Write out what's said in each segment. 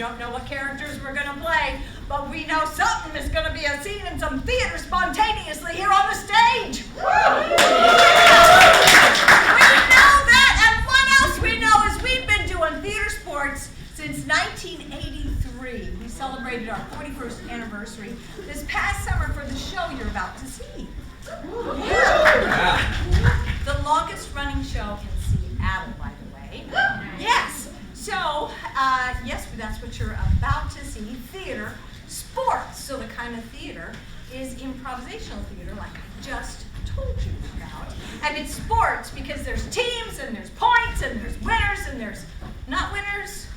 don't know what characters we're going to play, but we know something is going to be a scene in some theater spontaneously here on the stage. We know that, and what else we know is we've been doing theater sports since 1983. We celebrated our 41st anniversary this past summer for the show you're about to see. Yeah. The longest running show in Seattle, by the way. Yes. So, yes, that's what you're about to see. Theater sports. So the kind of theater is improvisational theater, like I just told you about. And it's sports because there's teams and there's points and there's winners and there's not winners.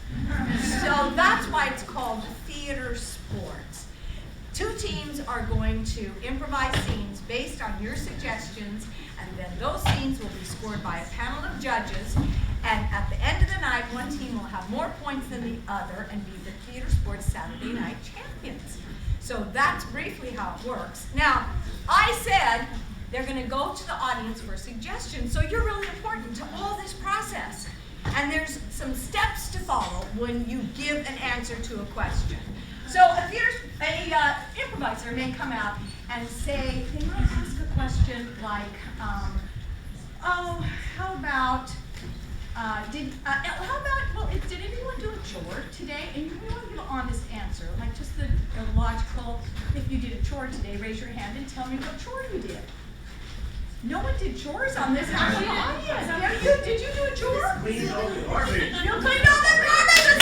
So that's why it's called theater sports. Two teams are going to improvise scenes based on your suggestions, and then those scenes will be scored by a panel of judges. And at the end of the night, one team will have more points than the other and be the Theater Sports Saturday Night champions. So that's briefly how it works. Now, I said they're going to go to the audience for suggestions, so you're really important to all this process. And there's some steps to follow when you give an answer to a question. So an improviser may come out and say, they might ask a question like, how about, did anyone do a chore today? And you really want to give an honest answer, like just the logical, if you did a chore today, raise your hand and tell me what chore you did. No one did chores on this half of the audience. Yeah, did you do a chore? You cleaned all the garbage. You cleaned all the garbage.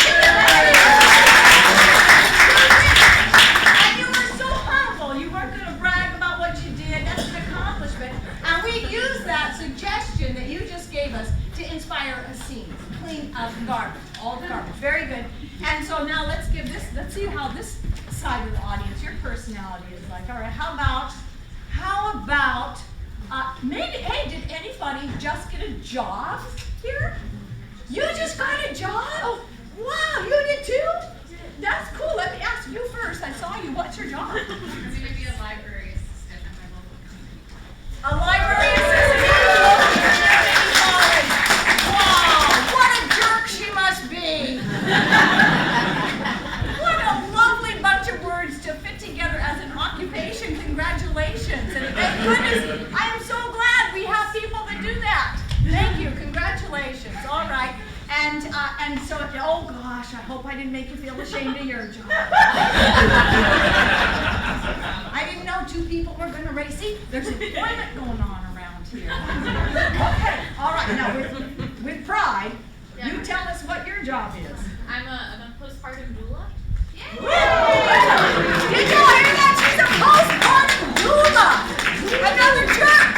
And you were so humble. You weren't going to brag about what you did. That's an accomplishment. And we used that suggestion that you just gave us to inspire a scene. Clean up garbage, all the garbage. Very good. And so now let's see how this side of the audience, your personality is like. All right, how about, maybe, hey, did anybody just get a job here? You just got a job? Oh, wow, you did too? That's cool. Let me ask you first. I saw you. What's your job? I'm going to be a library assistant at my local community college. A library assistant at a local community college. Wow, what a jerk she must be. What a lovely bunch of words to fit together as an occupation. Congratulations. And thank goodness, I am so glad we have people that do that. Thank you. Congratulations. All right. And so, oh gosh, I hope I didn't make you feel ashamed of your job. I didn't know two people were going to race. See, there's employment going on around here. Okay. All right. Now, with pride, you tell us what your job is. I'm a postpartum doula. Did you hear that? She's a postpartum doula. Another jerk.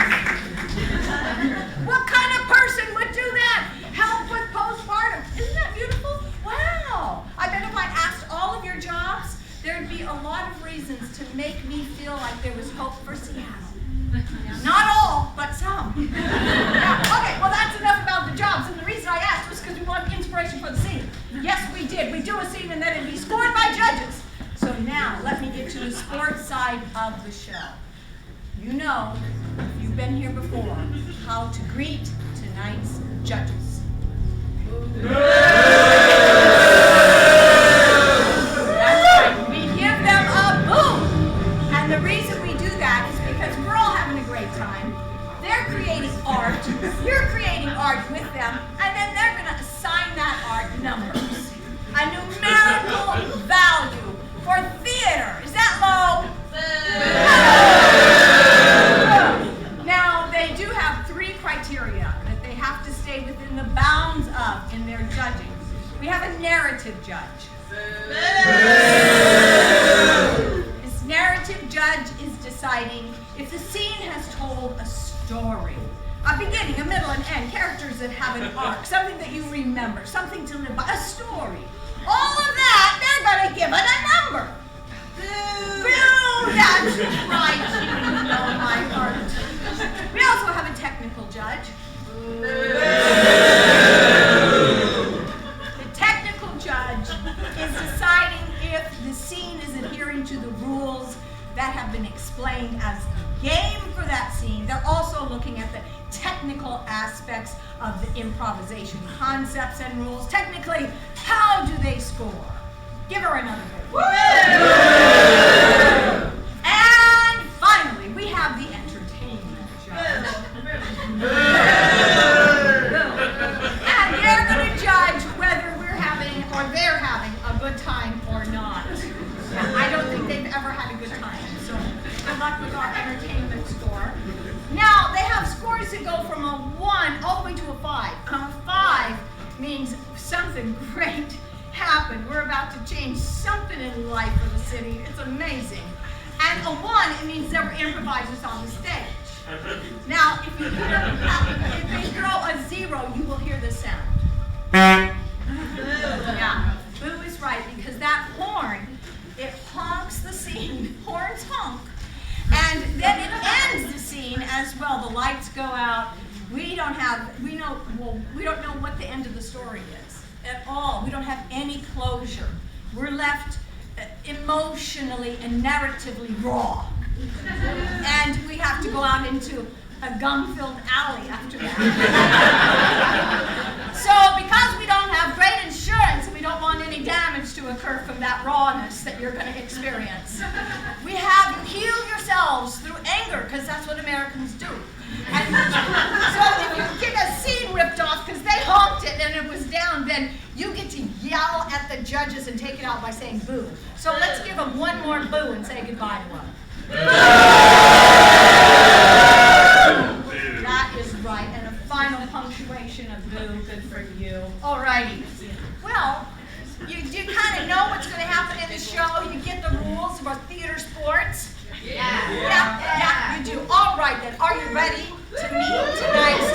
What kind of person would do that? Help with postpartum. Isn't that beautiful? Wow. I bet if I asked all of your jobs, there'd be a lot of reasons to make me feel like there was hope for Seattle. Not all, but some. Yeah. Okay, well that's enough about the jobs. And the reason I asked was because we wanted inspiration for the scene. Yes, we did. We do a scene and then it'd be scored by judges. So now, let me get to the sports side of the show. You know, if you've been here before, how to greet tonight's judges. That's right. We give them a boo. And the reason we do that is because we're all having a great time. They're creating art. You're creating art with them. And then they're going to assign that art numbers. A numerical value for theater. Is that low? Now, they do have 3 criteria that they have to stay within the bounds of in their judging. We have a narrative judge. This narrative judge is deciding if the scene has told a story. A beginning, a middle, and end. Characters that have an arc. Something that you remember. Something to live by. A story. All of that, they're going to give it a number. Boo! That's right. You know my heart. We also have a technical judge. The technical judge is deciding if the scene is adhering to the rules that have been explained as the game for that scene. They're also looking at the technical aspects of the improvisation concepts and rules. Technically, how do they score? Give her another boo. And finally, we have the entertainment judge. And they're going to judge whether we're having or they're having a good time or not. I don't think they've ever had a good time. So good luck with our entertainment score. Now, they have scores that go from a 1 all the way to a 5. A 5 means something great happened. We're about to change something in life for the city. It's amazing. And a 1, it means there were improvisers on the stage. Now, if they throw a 0, you will hear this sound. Yeah, boo is right, because that horn, it honks the scene. Horns honk. And then it ends the scene as well. The lights go out. We don't know what the end of the story is at all. We don't have any closure. We're left emotionally and narratively raw. And we have to go out into a gum-filled alley after that. So because we don't have great insurance and we don't want any damage to occur from that rawness that you're going to experience, we have you heal yourselves through anger, because that's what Americans do. And so if you get a scene ripped off because they honked it and it was down, then you get to yell at the judges and take it out by saying boo. So let's give them one more boo and say goodbye to them. That is right, and a final punctuation of boo, good for you. Alrighty. Well, you kind of know what's going to happen in the show. You get the rules about theater sports. Yeah, you do. All right then, are you ready to meet tonight's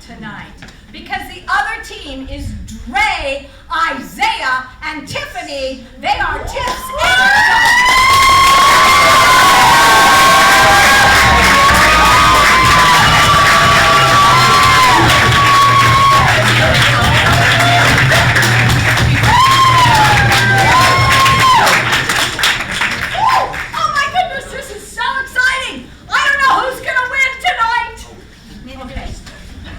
tonight, because the other team is Dre, Isaiah, and Tiffany. They are Tiff's Oh my goodness, this is so exciting! I don't know who's gonna win tonight. Okay.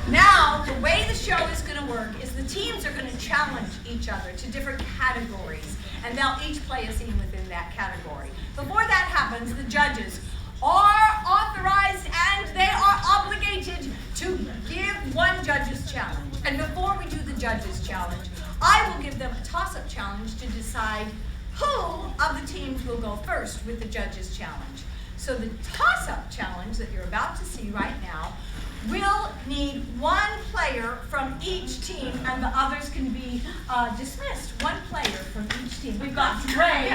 Now, the way the show is going to work is the teams are going to challenge each other to different categories, and they'll each play a scene within that category. Before that happens, the judges are authorized and they are obligated to give one judge's challenge. And before we do the judge's challenge, I will give them a toss-up challenge to decide who of the teams will go first with the judge's challenge. So the toss-up challenge that you're about to see right now will need one player from each team, and the others can be dismissed. One player from each team. We've got Dre right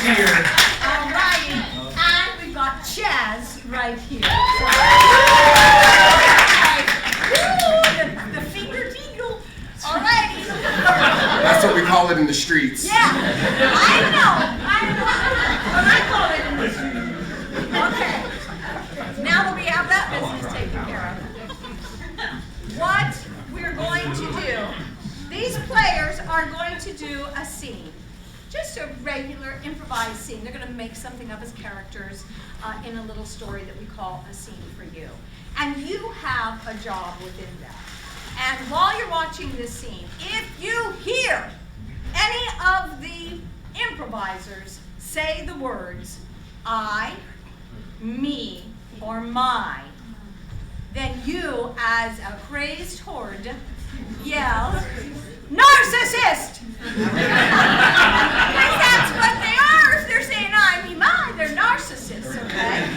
here. All righty. And we've got Chaz right here. The finger deagle. All righty. That's what we call it in the streets. Yeah, I know. But I call it in the streets. Okay, now that we have that business taken care of, what we're going to do, these players are going to do a scene, just a regular improvised scene. They're going to make something up as characters in a little story that we call a scene for you. And you have a job within that. And while you're watching this scene, if you hear any of the improvisers say the words, I, me, or my, then you, as a crazed horde, yell, narcissist! Because that's what they are. If they're saying I, me, my, they're narcissists, okay?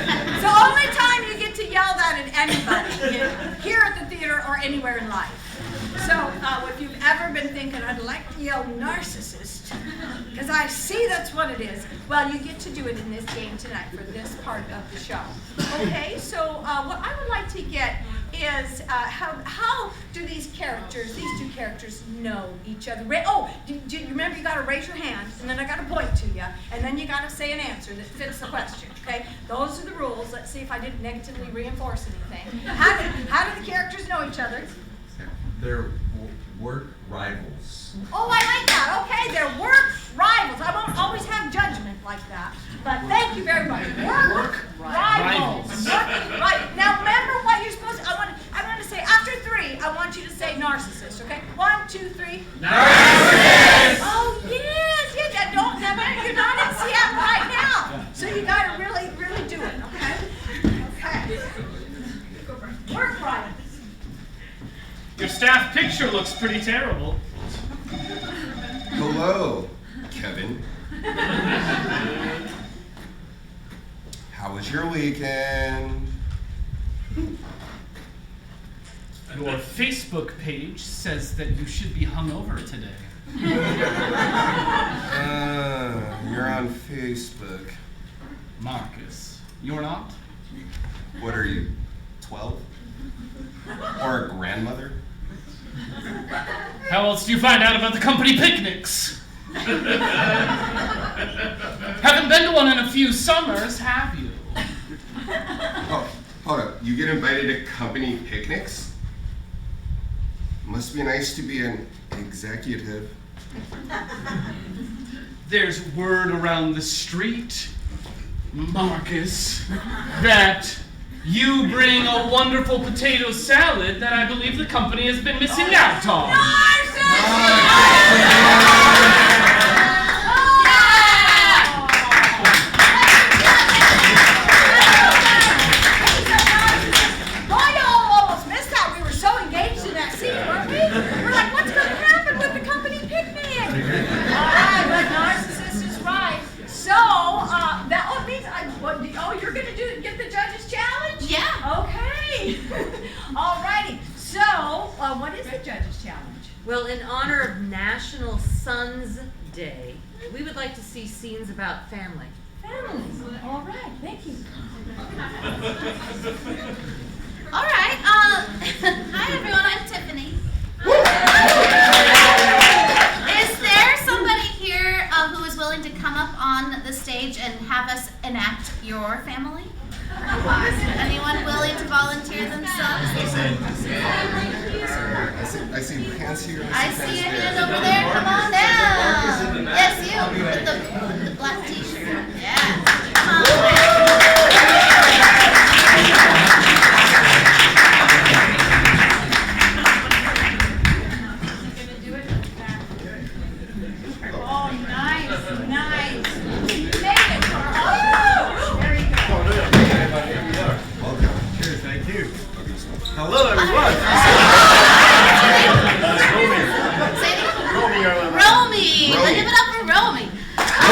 So only time you get to yell that at anybody, here at the theater or anywhere in life. So if you've ever been thinking, I'd like to yell narcissist, Because I see that's what it is. Well, you get to do it in this game tonight for this part of the show. Okay, so what I would like to get is how do these two characters know each other? Do you remember you got to raise your hand, and then I got to point to you, and then you got to say an answer that fits the question, okay? Those are the rules. Let's see if I didn't negatively reinforce anything. How do the characters know each other? They're work rivals. Oh, I like that. Okay, they're work rivals. I won't always have judgment like that, but thank you very much. Work rivals. Right. Now remember what you're supposed to. I want to say after 3. I want you to say narcissist. Okay. 1, 2, 3. Narcissist. Oh yes. Don't. You're not in Seattle right now, so you got to really do it. Okay. Okay. Work rivals. Your staff picture looks pretty terrible. Hello, Kevin. How was your weekend? Your Facebook page says that you should be hungover today. You're on Facebook. Marcus, you're not? What are you, 12? Or a grandmother? How else do you find out about the company picnics? Haven't been to one in a few summers, have you? Oh, hold up. You get invited to company picnics? Must be nice to be an executive. There's word around the street, Marcus, that you bring a wonderful potato salad that I believe the company has been missing out on. I almost missed that. We were so engaged in that scene, weren't we? We're like, what's going to happen with the company picnic? All right, but narcissist is right. So that means you're going to get the judge's challenge? Yeah. Okay. All righty. So what is the judge's challenge? Well, in honor of National Sons Day, we would like to see scenes about family. Families. All right. Thank you. All right. Hi everyone. I'm Tiffany. Is there somebody here who is willing to come up on the stage and have us enact your family? Anyone willing to volunteer themselves? I see pants here. I see a hand over there. Come on down. Yes, you with the black t-shirt. Yeah. Come on down. Oh, nice. You made it, Carl. Very good. Welcome. Cheers, thank you. Hello, everyone. Say it. Romy, our Romy. Romy. Give it up for Romy. So,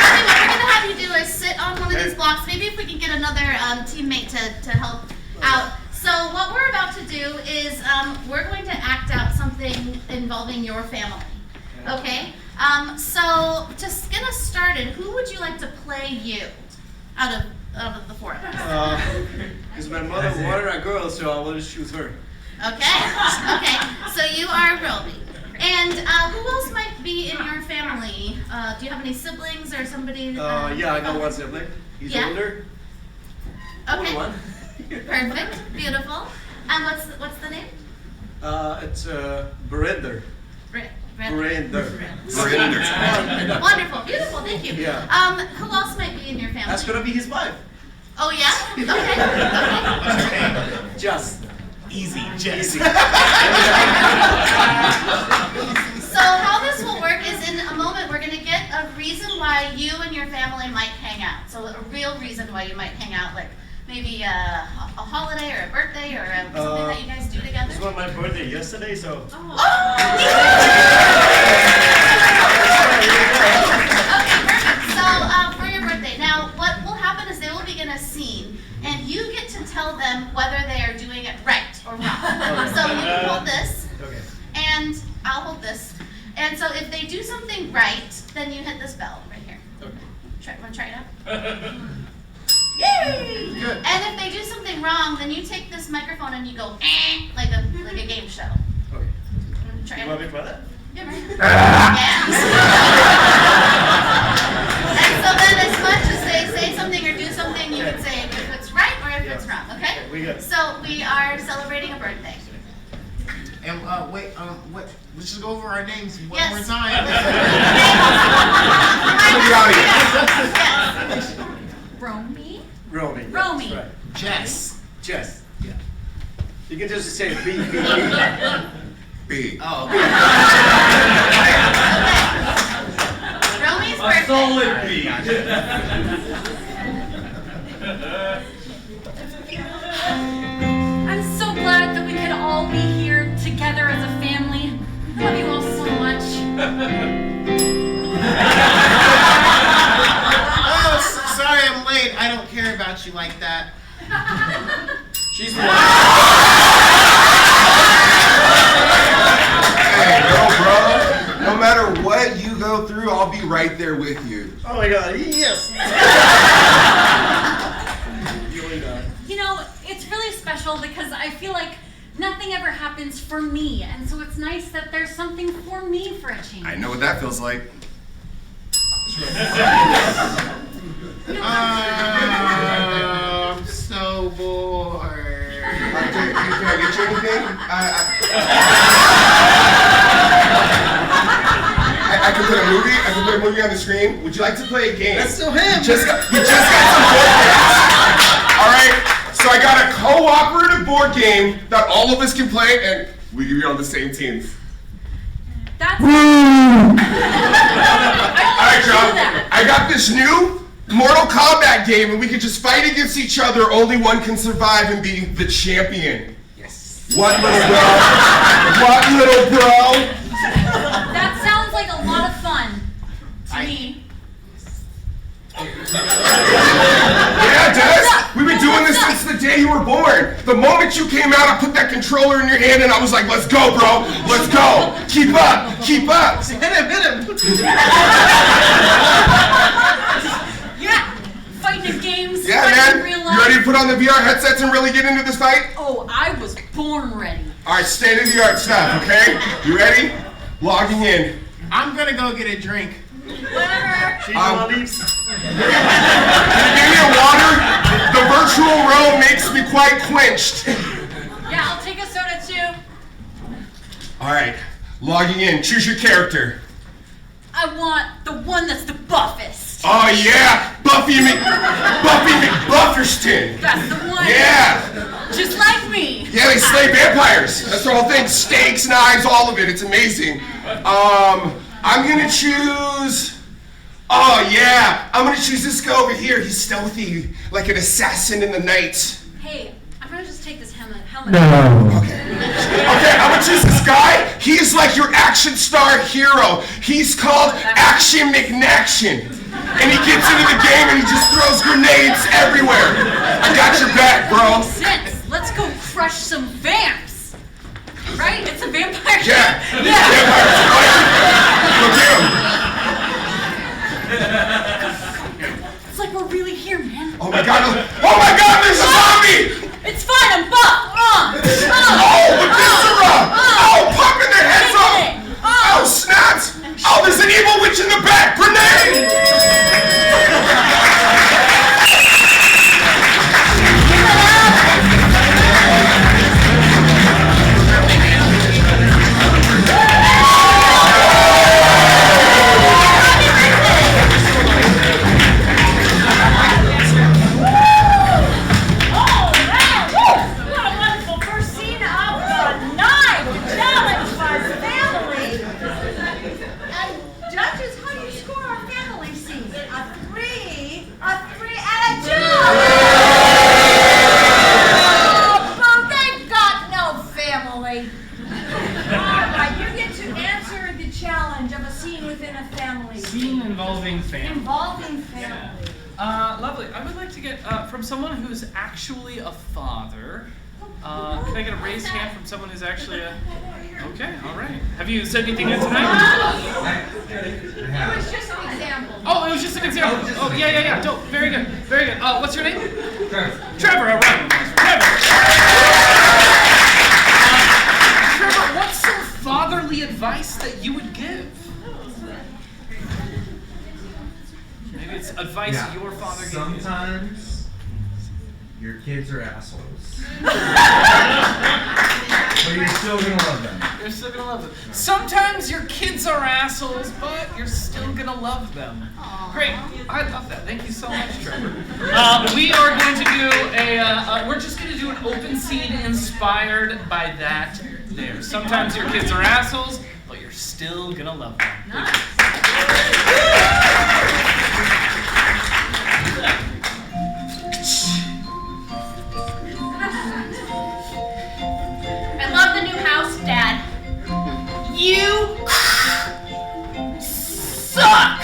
Romy, what we're going to have you do is sit on one of these blocks. Maybe if we can get another teammate to help out. So what we're about to do is we're going to act out something involving your family. Okay? So just get us started. Who would you like to play you out of the four of us? Because my mother wanted a girl, so I want to choose her. Okay. So you are Roby. And who else might be in your family? Do you have any siblings or somebody? Yeah, I got one sibling. He's Yeah? older. Okay. Older one. Perfect. Beautiful. And what's the name? It's Berinder. Brenda. Berinder. Wonderful. Beautiful. Thank you. Yeah. Who else might be in your family? That's gonna be his wife. Oh yeah. Okay. Just. Easy, Jess. So how this will work is in a moment we're going to get a reason why you and your family might hang out. So a real reason why you might hang out, like maybe a holiday or a birthday or something that you guys do together. It was my birthday yesterday, so. Okay, perfect. So for your birthday, now what will happen is they will begin a scene, and you get to tell them whether they are doing it right or wrong. So you can hold this, Okay. and I'll hold this. And so if they do something right, then you hit this bell right here. Okay. Want to try it out? Yay! Good. And if they do something wrong, then you take this microphone and you go like a game show. Okay. Try You it. want me to try that? Yeah, right. Yeah. And so then as much as they say something or do something, you can say if it's right or if it's wrong, okay? Okay, we got it. So we are celebrating a birthday. And wait, what? Let's just go over our names one Yes. more time. Yes. Romy? Romy. yeah, Romy. that's right. Jess. Jess. Yeah. You can just say B. B. Oh. Romy's A birthday. solid B. I'm so glad that we could all be here together as a family. I love you all so much. Oh, sorry I'm late. I don't care about you like that. She's the one. Hey, no, bro. No matter what you go through, I'll be right there with you. Oh my god, yes! You really know. You know, it's really special because I feel like nothing ever happens for me, and so it's nice that there's something for me for a change. I know what that feels like. I'm so bored. Can I get you anything? I can put a movie. I can put a movie on the screen. Would you like to play a game? That's still him! We just got some board games. All right. So I got a cooperative board game that all of us can play, and we can be on the same teams. That's All right, do Joe. that. I got this new Mortal Kombat game, and we can just fight against each other. Only one can survive and be the champion. Yes. What, little bro? What, little bro? That sounds like a lot of fun to me. Yeah, it does. We've been doing this since the day you were born. The moment you came out, I put that controller in your hand, and I was like, "Let's go, bro. Let's go. Keep up. Keep up." Hit him! Yeah, fighting in games, Yeah, fighting in man. real You life. ready to put on the VR headsets and really get into this fight? Oh, I was born ready. All right, state-of-the-art stuff, okay? You ready? Logging in. I'm gonna go get a drink. Whatever. She's the one leaves. Can you give me a water? The virtual room makes me quite quenched. Yeah, I'll take a soda too. All right, logging in. Choose your character. I want the one that's the buffest. Oh yeah, Buffy McBufferston. That's the one. Yeah. Just like me. Yeah, they slay vampires. That's the whole thing. Steaks, knives, all of it. It's amazing. I'm gonna choose. Oh yeah, I'm gonna choose this guy over here. He's stealthy, like an assassin in the night. Hey, I'm gonna just take this helmet. Okay, I'm gonna choose this guy. He's like your action star hero. He's called Action McNaction. And he gets into the game and he just throws grenades everywhere. I got your back, bro. Sense. Let's go crush some vamps. Right? It's a vampire. Yeah. Yeah. Go get him. It's like we're really here, man. Oh my god, there's a zombie! It's fine. I'm buff. Oh, the viscera! Oh, popping their heads off! Oh, snaps! Oh, there's an evil witch in the back! Grenade! What a wonderful first scene of the night! The challenge was family. And judges, how do you score our family scene? A 3, and a 2. Oh, boo, they've got no family. All right, you get to answer the challenge of a scene within a family. Scene involving family. Involving family. Lovely. I would like to get from someone who's actually a father. Can I get a raised hand from someone who's actually a Okay, all right. Have you said anything yet tonight? It was just an example. Oh, it was just an example. Oh, yeah. Dope. Very good. Very good. What's your name? Trevor. All right. Trevor. Trevor, what's some fatherly advice that you would give? Maybe it's advice your father gave you. Sometimes your kids are assholes. But you're still gonna love them. You're still gonna love them. Sometimes your kids are assholes, but you're still gonna love them. Great. I love that. Thank you so much, Trevor. We are going to do we're just going to do an open scene inspired by that there. Sometimes your kids are assholes, but you're still gonna love them. Nice. I love the new house, Dad. You suck!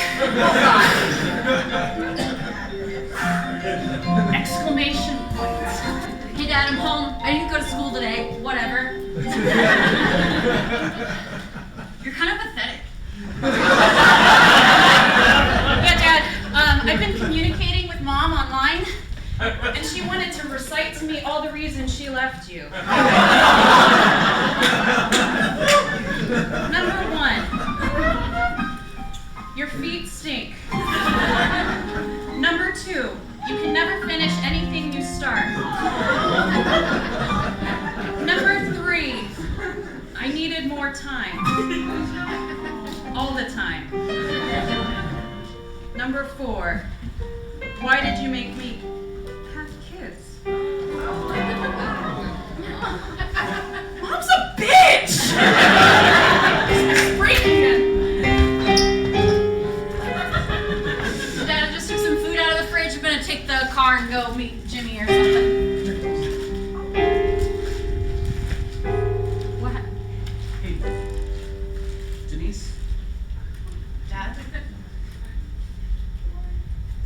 Exclamation points. Hey Dad, I'm home. I didn't go to school today. Whatever. You're kind of pathetic. Yeah, Dad, I've been communicating with Mom online, and she wanted to recite to me all the reasons she left you. Number 1, your feet stink. Number 2, you can never finish anything you start. Number 3, I needed more time. All the time. Number 4, why did you make me have kids? Mom's a bitch! Dad, I just took some food out of the fridge. I'm gonna take the car and go meet Jimmy or something. What happened? Hey, Denise, Dad?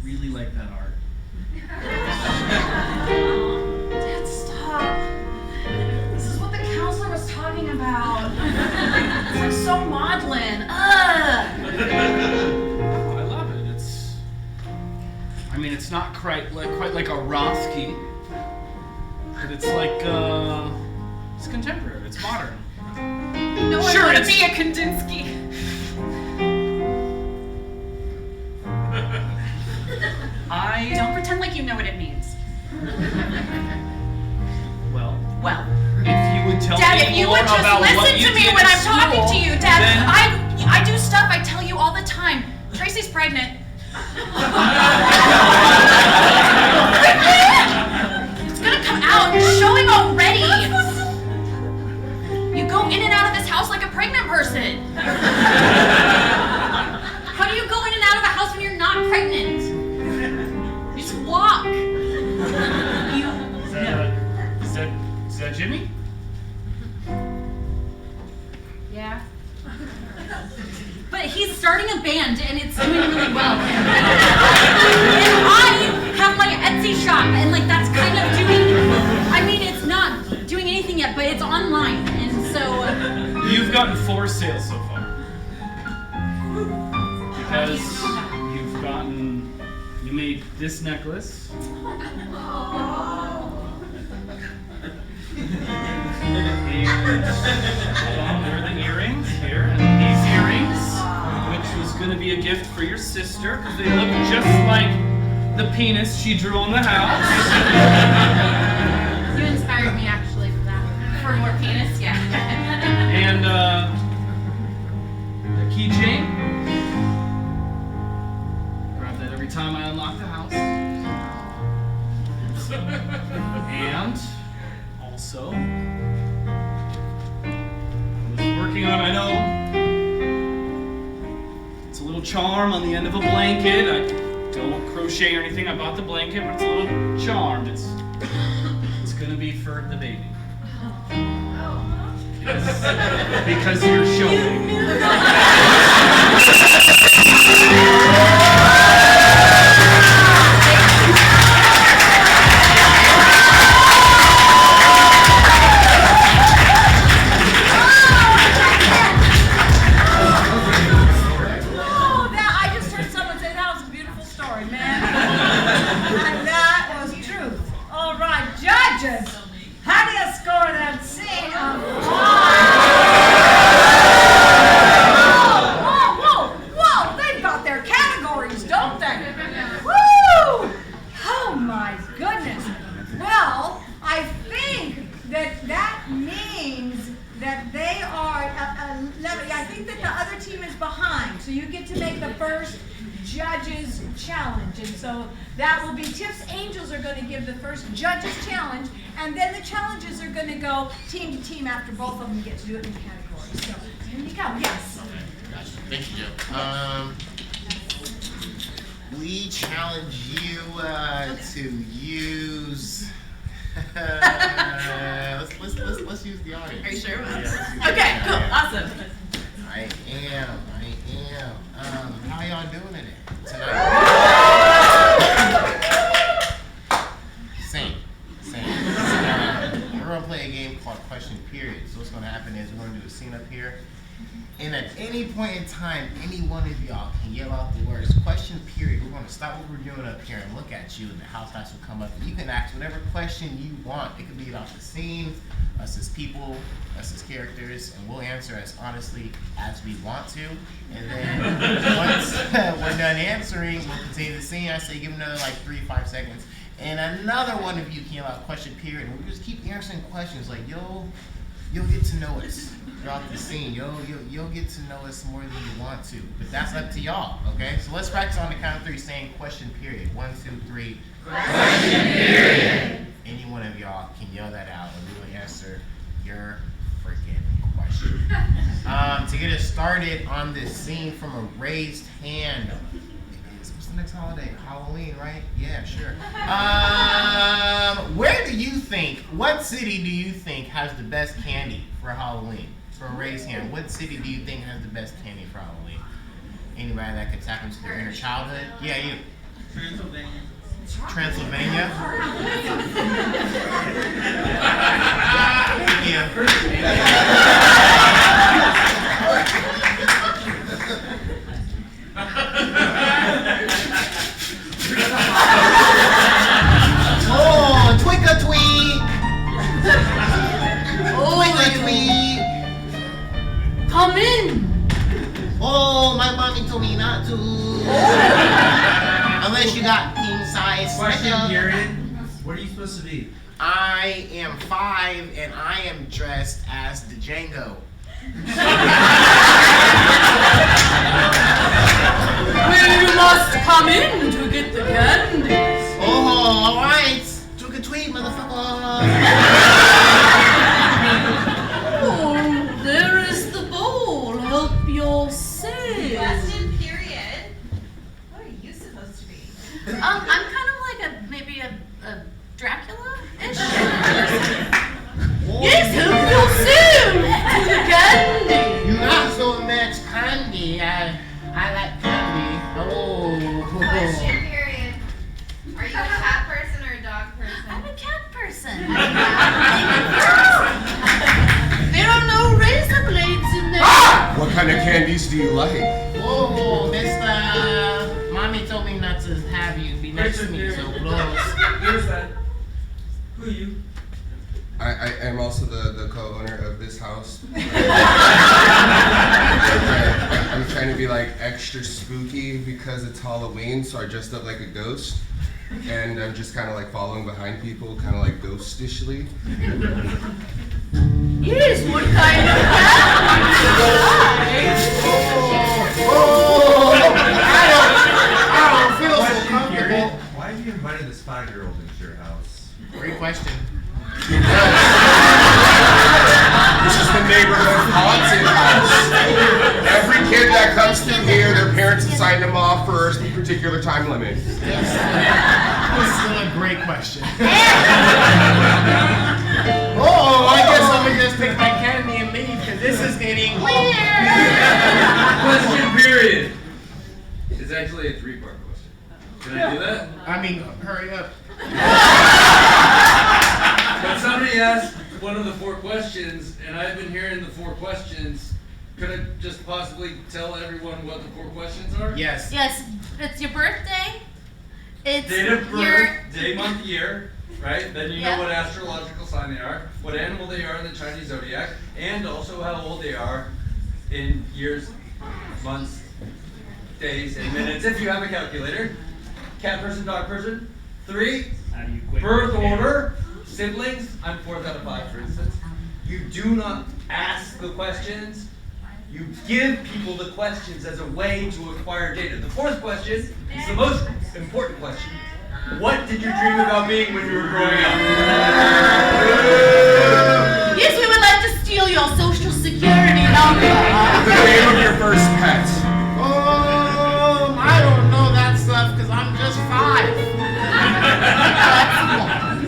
really like that art. Dad, stop. This is what the counselor was talking about. It's like so maudlin. Ugh. Oh, I love it. It's not quite like a Rothke, but it's like it's contemporary. It's modern. No, I Sure, want to it's- be a Kandinsky. Don't pretend like you know what it means. Well, Well, if you would tell Dad, me if you more would just about what listen you to me did when at I'm talking school, to you, Dad. then- I do stuff I tell you all the time. Tracy's pregnant. It's gonna come out. It's showing already. You go in and out of this house like a pregnant person. How do you go in and out of a house when you're not pregnant? You just walk. Is that Jimmy? Yeah. But he's starting a band and it's doing really well. And I have my Etsy shop and like that's kind of it's not doing anything yet, but it's online. And so You've gotten 4 sales so far. Because you made this necklace. And there are the earrings here, and these earrings, which was going to be a gift for your sister, because they look just like the penis she drew on the house. You inspired me actually for that. For more penis, yeah. And the keychain. Grab that every time I unlock the house. And also, I was working on, I know, it's a little charm on the end of a blanket. I don't crochet or anything. I bought the blanket, but it's a little charmed. It's gonna be for the baby. Because you're showing. So that will be Tiff's Angels are going to give the first judges challenge, and then the challenges are going to go team to team after both of them get to do it in categories. So here you go. Yes. Gotcha. Thank you, Joe. We challenge you to use. Let's use the audience. Are you sure? Yeah, Okay, cool, awesome. I am. How y'all doing today? Tonight? Same. We're gonna play a game called Question Period. So what's gonna happen is we're gonna do a scene up here. And at any point in time, any one of y'all can yell out the words question period. We're going to stop what we're doing up here and look at you, and the house guys will come up and you can ask whatever question you want. It could be about the scene, us as people, us as characters, and we'll answer as honestly as we want to. And then once we're done answering, we'll continue the scene. I say give another like 3-5 seconds. And another one of you can yell out question period. And we'll just keep answering questions like, you'll get to know us throughout the scene. You'll get to know us more than you want to. But that's up to y'all, okay? So let's practice on the count of 3 saying question period. 1, 2, 3. Question period. Any one of y'all can yell that out and we will answer your freaking question. To get us started on this scene from a raised hand. What's the next holiday? Halloween, right? Yeah, sure. What city do you think has the best candy for Halloween? For a raised hand, what city do you think has the best candy for Halloween? Anybody that could tap into their inner childhood? Yeah, you. Transylvania? Oh, twinkle-tweet! Twinkle-tweet! Come in. Oh, my mommy told me not to. Unless you got king size. Question period. What are you supposed to be? I am 5 and I am dressed as the Django. Well, you must come in to get the candies. Oh, alright. Trick or treat, motherfucker. Oh, there is the bowl. Help yourself. Question period. What are you supposed to be? I'm kind of like maybe a Dracula-ish. Yes, help yourself to the candy. You got so much candy. I like candy. Oh. Question period. Are you a cat person or a dog person? I'm a cat person. There are no razor blades in there. Ah! What kind of candies do you like? Whoa, mister. Mommy told me not to have you be next to me so close. Here's that. Who are you? I am also the co-owner of this house. I'm trying to be like extra spooky because it's Halloween, so I dressed up like a ghost. And I'm just kind of like following behind people, kind of like ghostishly. Yes, what kind of cat I don't feel so Question comfortable. period. Why have you invited this 5-year-old into your house? Great question. This is the neighborhood haunted house. Every kid that comes through here, their parents have signed them off for a particular time limit. This is a great question. Oh, I guess I'm gonna just take my candy and leave because this is getting weird. Question period. It's actually a 3-part question. Can I do that? I mean, hurry up. But somebody asked one of the 4 questions, and I've been hearing the 4 questions. Could I just possibly tell everyone what the 4 questions are? Yes. Yes, it's your birthday. It's Date of birth, your day, month, year, right? Then you Yeah. know what astrological sign they are, what animal they are in the Chinese zodiac, and also how old they are in years, months, days, and minutes, if you have a calculator. Cat person, dog person. 3, birth order, siblings. I'm 4th out of 5, for instance. You do not ask the questions. You give people the questions as a way to acquire data. The 4th question is the most important question. What did you dream about being when you were growing up? Yes, we would like to steal your social security number. The name of your first pet. I don't know that stuff because I'm just 5.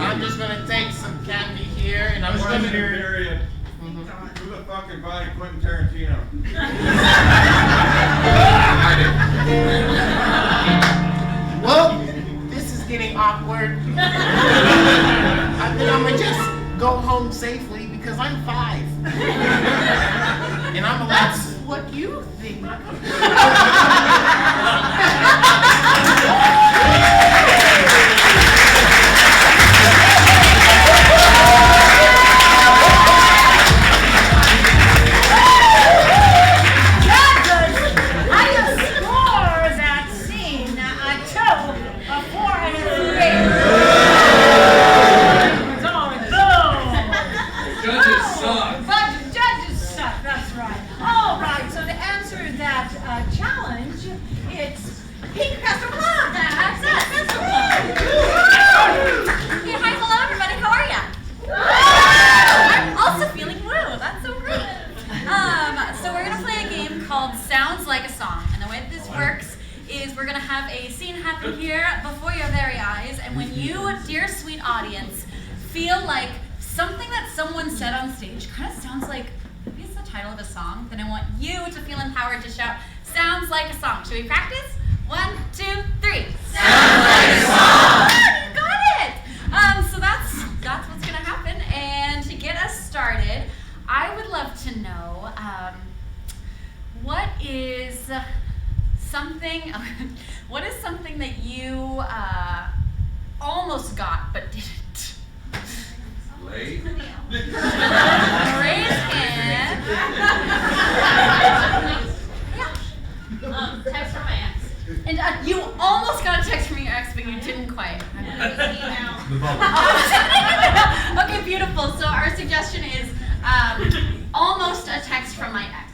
I'm just gonna take some candy here and I'm gonna Period. Who the fuck invited Quentin Tarantino? Well, this is getting awkward. I think I'm gonna just go home safely because I'm 5. And I'm allowed. That's what you think. Feel like something that someone said on stage kind of sounds like, maybe it's the title of a song, then I want you to feel empowered to shout, sounds like a song. Should we practice? 1, 2, 3. Sounds like a song! You got it! So that's what's gonna happen. And to get us started, I would love to know, what is something that you almost got but didn't? Late. Raise hand. Yeah. Text from my ex. And you almost got a text from your ex, but you didn't quite. Okay, beautiful. So our suggestion is almost a text from my ex.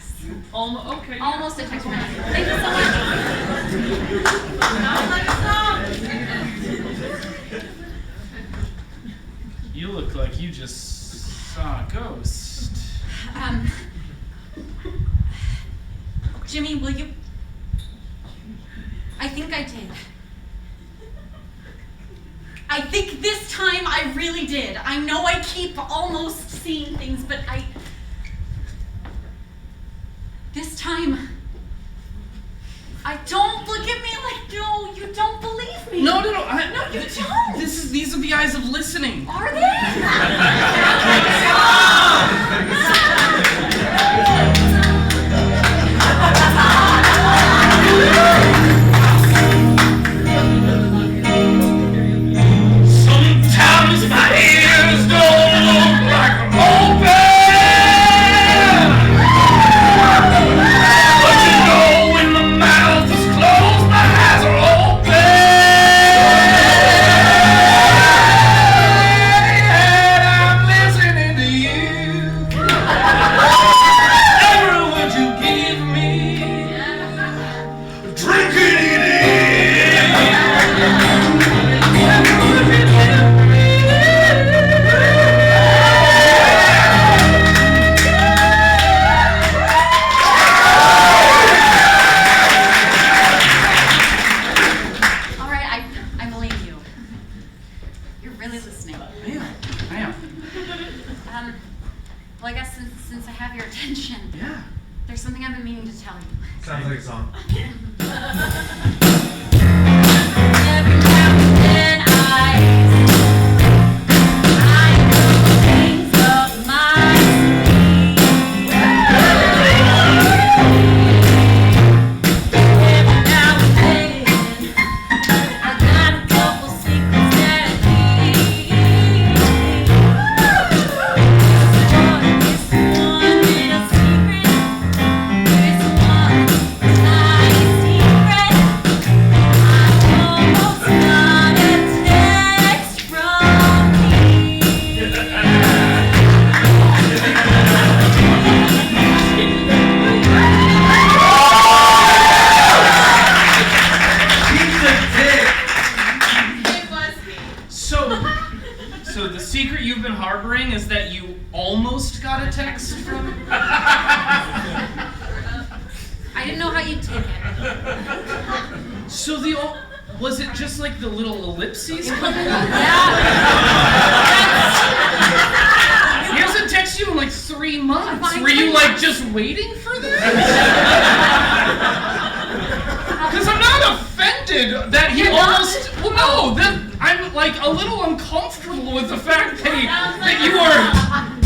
Okay. Almost a text from my ex. Thank you so much. Sounds like a song. You look like you just saw a ghost. Jimmy, will you? I think I did. I think this time I really did. I know I keep almost seeing things, but this time, don't look at me like, no, you don't believe me. No, No, you don't. These are the eyes of listening. Are they? Sometimes my ears don't look like I'm open. But you know when my mouth is closed, my eyes are open. And I'm listening to you. Every word you give me. Drinking it in. All right, I believe you. You're really listening. I am. Well, I guess since I have your attention, Yeah. there's something I've been meaning to tell you. Sounds like a song. Every now and then I know things up my sleeve. Every now and then I got a couple secrets that I keep. This one little secret, this one tiny secret. I almost So the secret you've been harboring is that you almost got a text from... I didn't know how you'd take it. So was it just like the little ellipses coming up? Yeah. He hasn't texted you in like 3 months. Were you like just waiting for this? Because I'm not offended that he almost... Well, no, that I'm like a little uncomfortable with the fact that you were...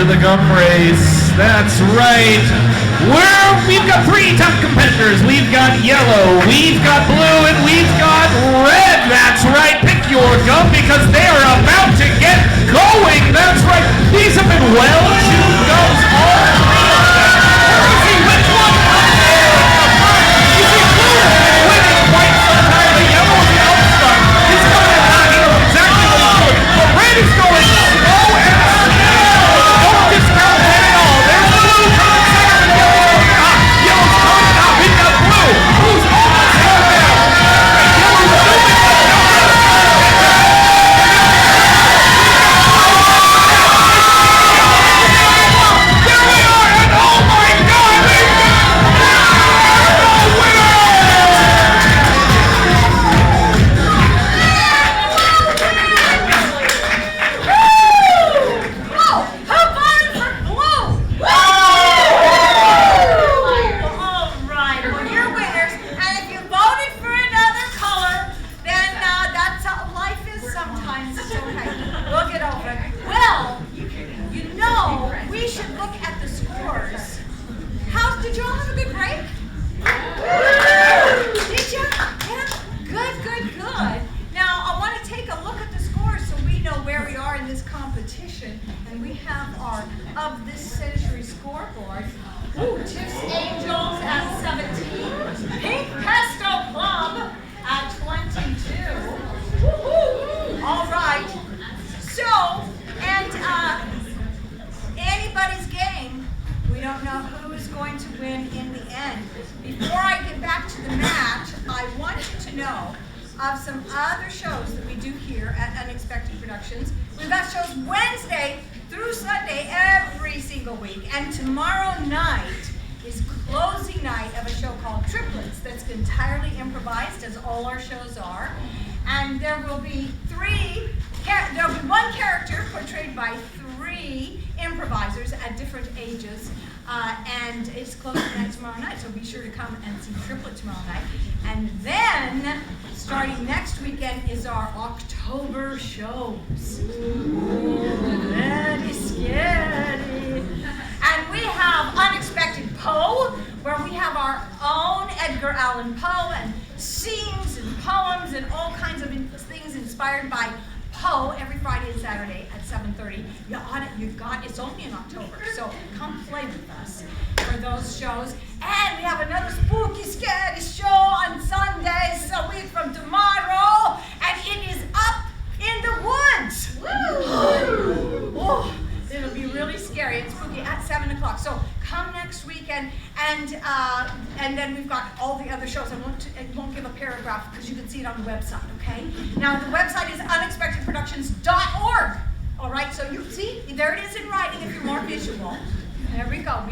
to the gum race. That's right. We've got 3 top competitors. We've got yellow, we've got blue, and we've got red. That's right. Pick your gum because they are about to get going. That's right. These have been well-tuned gums, all 3 of them. Let's see which one comes in at the front. You see blue has been winning quite some time. The yellow is the upstart. He's coming out. He knows exactly what he's doing. But red is going slow and slow. Don't discount red at all. There's blue coming second and yellow's coming up. Yellow's coming up. We've got blue. Blue's almost held down. Yellow's moving, but no. There we are, and oh my God, the winner! Oh, who voted for blue? All right, well, you're winners. And if you voted for another color, then that's how life is sometimes. It's okay. We'll get over it. Well, you know, we should look at the scores. Did you all have a good break? Did you? Yeah. Good. Now, I want to take a look at the scores so we know where we are in this competition. And we have our of this century scoreboard. Ooh, Tiff's Angels at 17. Pink Pesto Club at 22. Woohoo! All right. So, and anybody's game. We don't know who is going to win in the end. Before I get back to the match, I want you to know of some other shows that we do here at Unexpected Productions. We've got shows Wednesday through Sunday every single week. And tomorrow night is closing night of a show called Triplets that's entirely improvised, as all our shows are. And there will be one character portrayed by 3 improvisers at different ages. And it's closing night tomorrow night, so be sure to come and see Triplet tomorrow night. And then, starting next weekend, is our October shows. Very scary. And we have Unexpected Poe, where we have our own Edgar Allan Poe and scenes and poems and all kinds of things inspired by Poe every Friday and Saturday at 7:30. It's only in October, so come play with us for those shows. And we have another spooky, scary show on Sundays, a week from tomorrow, and it is Up in the Woods. Woo! Oh, it'll be really scary and spooky at 7 o'clock. So come next weekend, and then we've got all the other shows. I won't give a paragraph because you can see it on the website, okay? Now, the website is unexpectedproductions.org. All right, so you see, there it is in writing if you're more visual. There we go.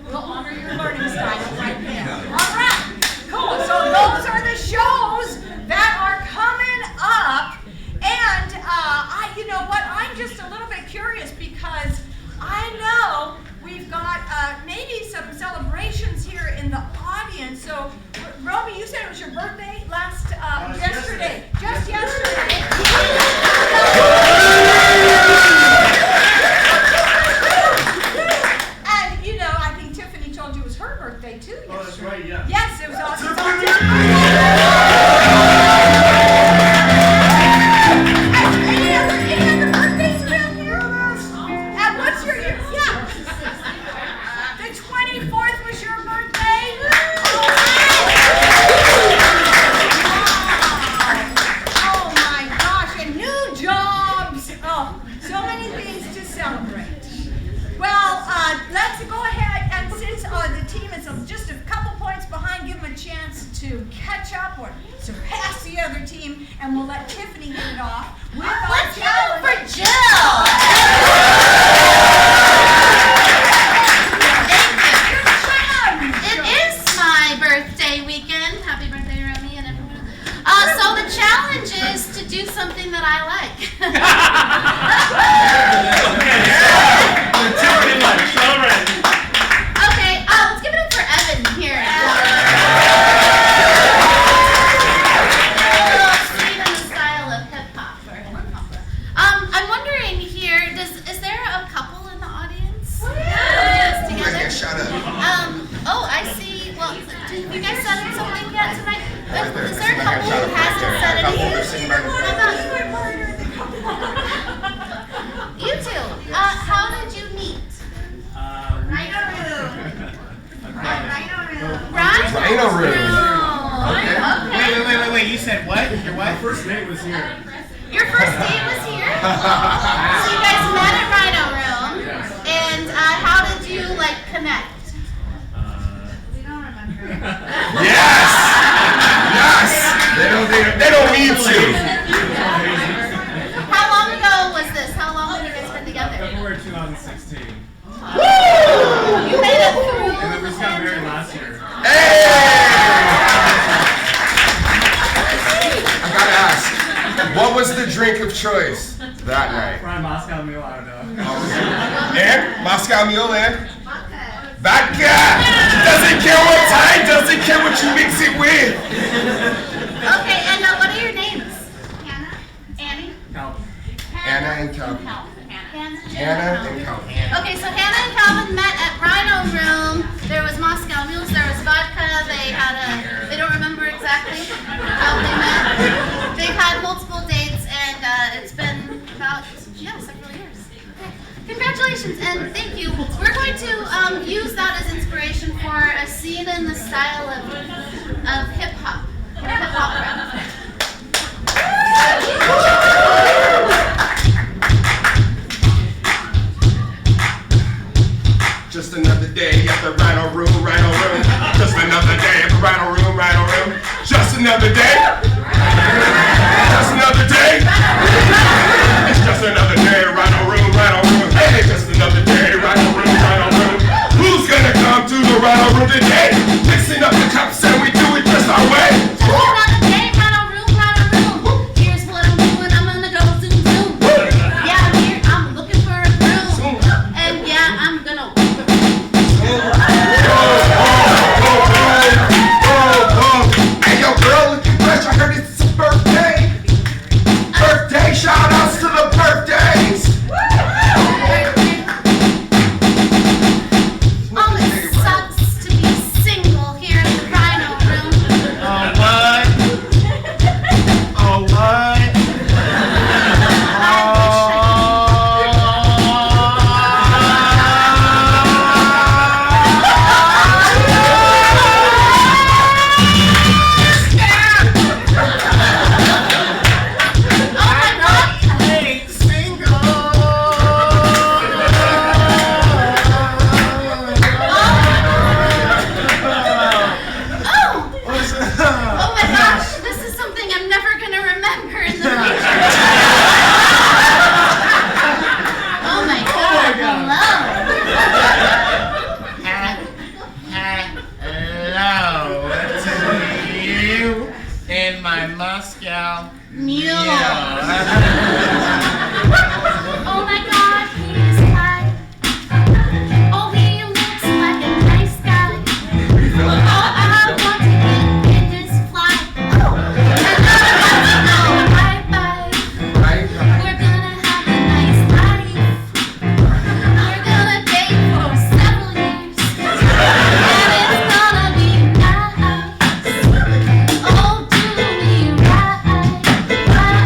We'll honor your learning style right there. All right, cool. So those are the shows that are coming up. And you know what? I'm just a little bit curious because I know we've got maybe some celebrations here in the audience. So, Romy, you said it was your birthday yesterday. Just yesterday. And, you know, I think Tiffany told you it was her birthday too yesterday. Oh, that's right, yeah. Yes, it was awesome. Any other birthdays around here? And what's your year? Yeah. The 24th was your birthday? Oh my gosh, and new jobs. Oh, so many things to celebrate. Well, let's go ahead, and since the team is just a couple points behind, give them a chance to catch up or surpass the other team, and we'll let Tiffany hit it off with our Let's give it challenge. for Jill. It is my birthday weekend. Happy birthday, Romy, and everyone. So the challenge is to do something that I like. Tiffany lunch, all right. Okay, let's give it up for Evan here. Sweet in the style of hip hop or hip hop. I'm wondering here, is there a couple in the audience? got shot up right hasn't there. said A couple anything. were sitting by the How about you two? How did you meet? Rhino room. Rhino room. Okay. Wait. You said what? Your what? My first date was here. Your first date was here? So you guys met at Rhino Room. And how did you like connect? We don't remember. Yes! Yes! They don't need to. How long ago was this? How long have you guys been together? February 2016. You made it through. And then we just got married last year. Hey! I gotta ask, what was the drink of choice that night? Fried Moscow Mule, I don't know. And? Moscow Mule and? Vodka! Doesn't care what type, doesn't care what you mix it with. Okay, and what are your names? Hannah? Annie? Calvin. Anna and Calvin. Hannah and Calvin. Okay, so Hannah and Calvin met at Rhino Room. There was Moscow Mules, there was vodka. They don't remember exactly how they met. They've had multiple dates, and it's been about, several years. Okay. Congratulations, and thank you. We're going to use that as inspiration for a scene in the style of hip-hop. Hip-hop rap. Just another day at the Rhino Room, Rhino Room. Just another day at the Rhino Room, Rhino Room. Just another day. Just another day. It's just another day, Rhino Room, Rhino Room. Hey, just another day, Rhino Room, Rhino Room. Who's gonna come to the Rhino Room today? Mixing up the cups and we do it just our way. Just another day, Rhino Room, Rhino Room. Here's what I'm doing, I'm gonna go zoom zoom. Yeah, I'm here, I'm looking for a groove. And yeah, I'm gonna Hey, yo, girl, looking fresh. I heard it's a birthday. Birthday, shout outs to the birthdays. it sucks to be single here in the Rhino Room. Oh, what? Oh my gosh, this is something I'm never gonna remember in the future. Oh my god, Hello to you and my Moscow Mule. Mule. Oh my god, he is high. Oh, he looks like a nice guy. Oh, I want to get in his fly. Oh, and I want to go bye-bye. We're gonna have a nice life. We're gonna date for several years. And it's gonna be nice. Oh, do me right, right.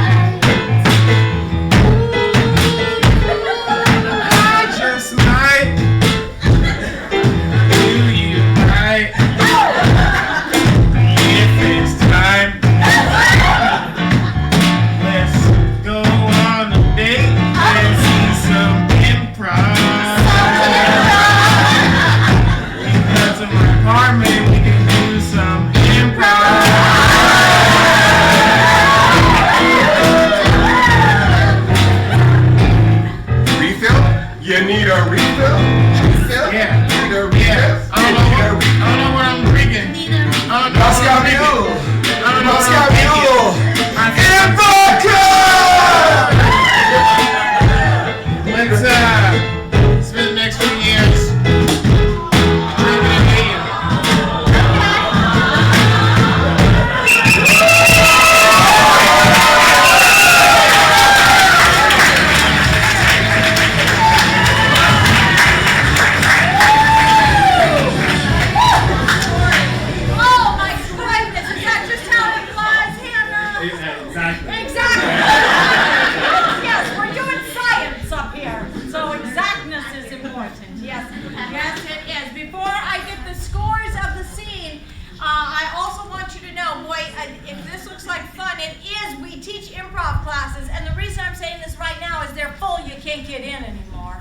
can't get in anymore.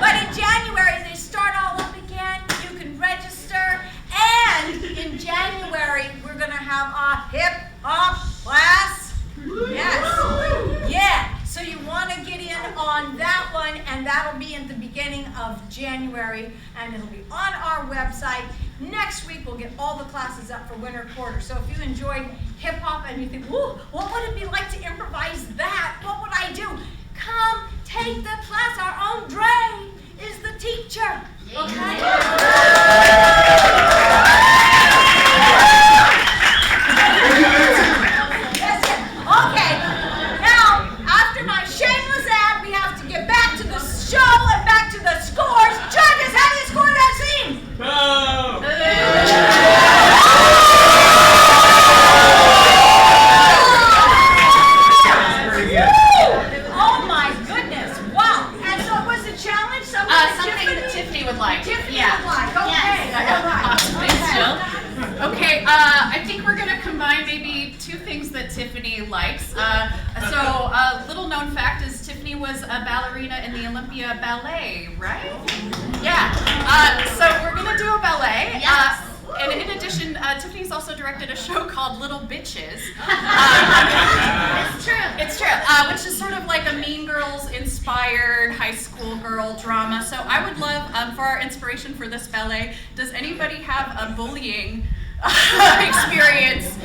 But in January, they start all up again. You can register. And in January, we're going to have a hip-hop class. Yes. Yeah. So you want to get in on that one, and that'll be at the beginning of January, and it'll be on our website. Next week, we'll get all the classes up for winter quarter. So if you enjoyed hip-hop and you think, whoa, what would it be like to improvise that? What would I do? Come take the class. Our own Dre is the teacher. Okay? Okay, now, after my shameless ad, we have to get back to the show and back to the scores. Judges, how do you score that scene? Oh my goodness, wow. And so it was a challenge? Something Something Tiffany would like. Tiffany Yeah. would like, okay, all right. Thanks, Jill. Okay, I think we're gonna combine maybe two things that Tiffany likes. So a little known fact is Tiffany was a ballerina in the Olympia Ballet, right? Yeah. So we're gonna do a ballet. Yes. And in addition, Tiffany's also directed a show called Little Bitches. It's true. It's true, which is sort of like a Mean Girls inspired high school girl drama. So I would love, for our inspiration for this ballet, does anybody have a bullying experience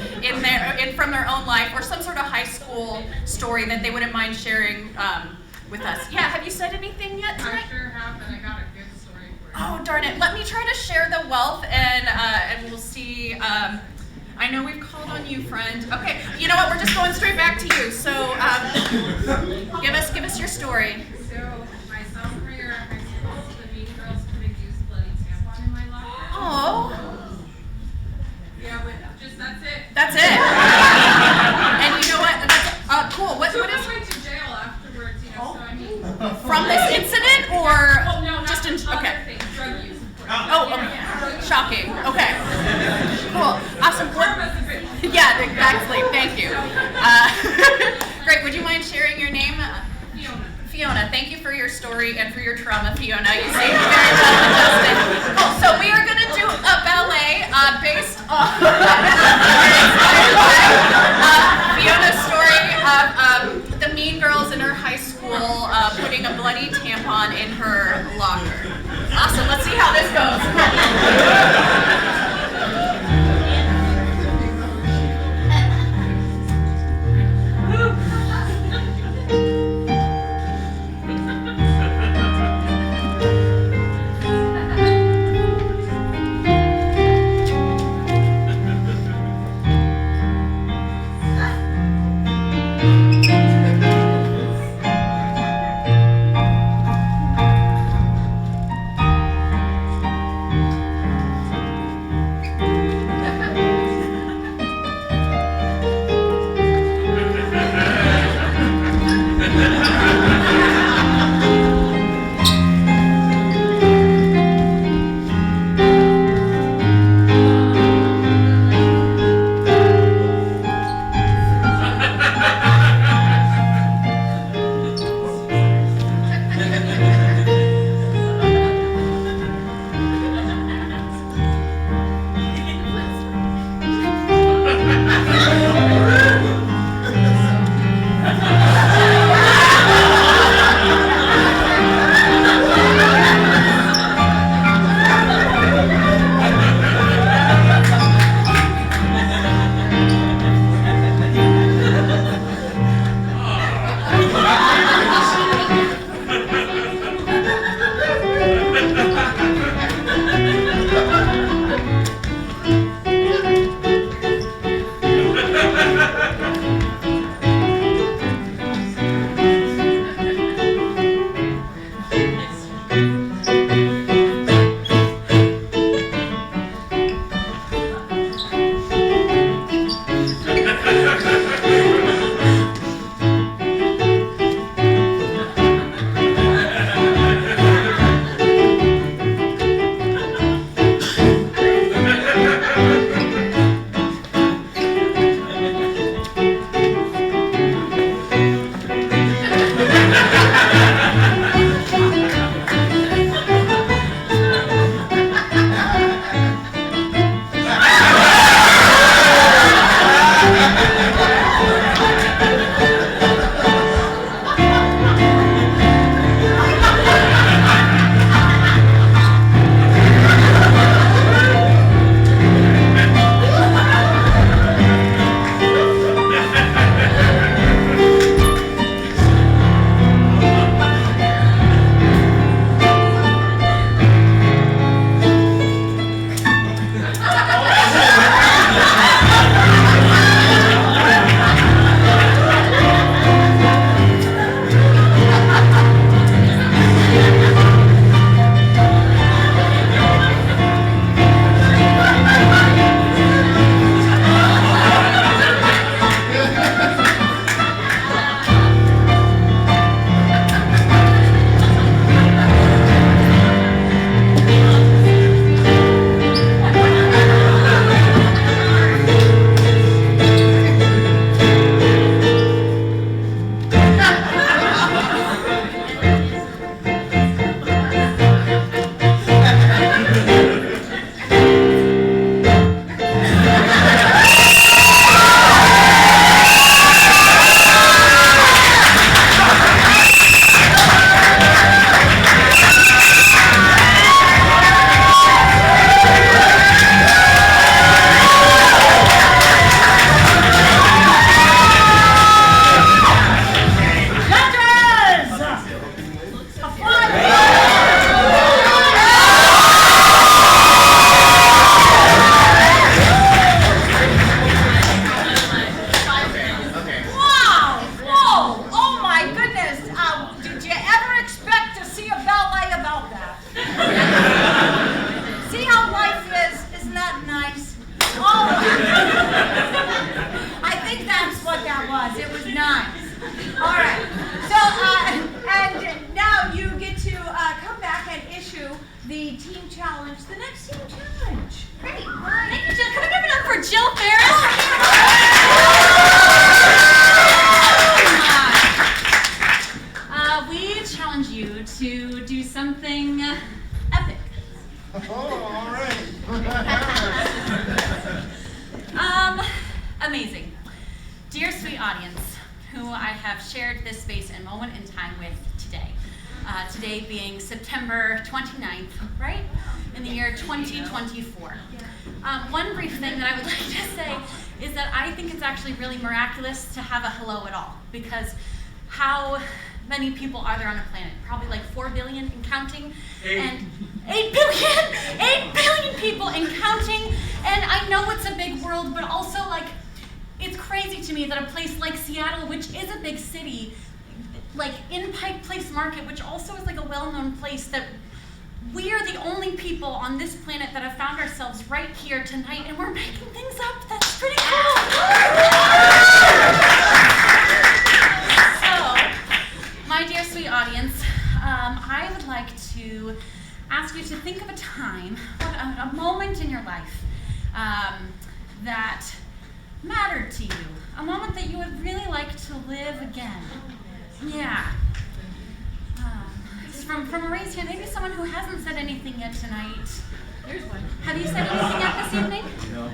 from their own life, or some sort of high school story that they wouldn't mind sharing with us? Yeah, have you said anything yet tonight? I sure have, and I got a good story for you. Oh, darn it. Let me try to share the wealth, and we'll see. I know we've called on you, friend. Okay, you know what? We're just going straight back to you. So, give us your story. So, my sophomore year of high school, the Mean Girls put a used bloody tampon in my locker. Oh, Yeah, but just that's it. that's it. And you know what? That's cool. What So is I went to jail afterwards, you know, so I mean. from this incident, or Well, no, not just in? other Okay. things, drug use, of course. Oh, Yeah, drug use. shocking. Okay. Cool. Awesome. Karma's a bitch. Yeah, exactly. Thank you. Great. Would you mind sharing your name? Fiona. Fiona, thank you for your story and for your trauma, Fiona. You seem very well adjusted. Cool. So we are going to do a ballet based on Fiona's story of the Mean Girls in her high school putting a bloody tampon in her locker. Awesome. Let's see how this goes. what that was. It was nice. All right. So, and now you get to come back and issue the team challenge, the next team challenge. Great. Thank you, Jill. Can we give it up for Jill Ferris? We challenge you to do something epic. all right. Amazing. Dear sweet audience, who I have shared this space and moment in time with today. Today being September 29th, right? In the year 2024. One brief thing that I would like to say is that I think it's actually really miraculous to have a hello at all, because how many people are there on the planet? Probably like 4 billion and counting. And 8 billion! 8 billion people and counting! And I know it's a big world, but also like, it's crazy to me that a place like Seattle, which is a big city, like in Pike Place Market, which also is like a well-known place, that we are the only people on this planet that have found ourselves right here tonight, and we're making things up. That's pretty cool. So, my dear sweet audience, I would like to ask you to think of a time, a moment in your life that mattered to you, a moment that you would really like to live again. Yeah. From a raised hand, maybe someone who hasn't said anything yet tonight. Here's one. Have you said anything yet this evening? No.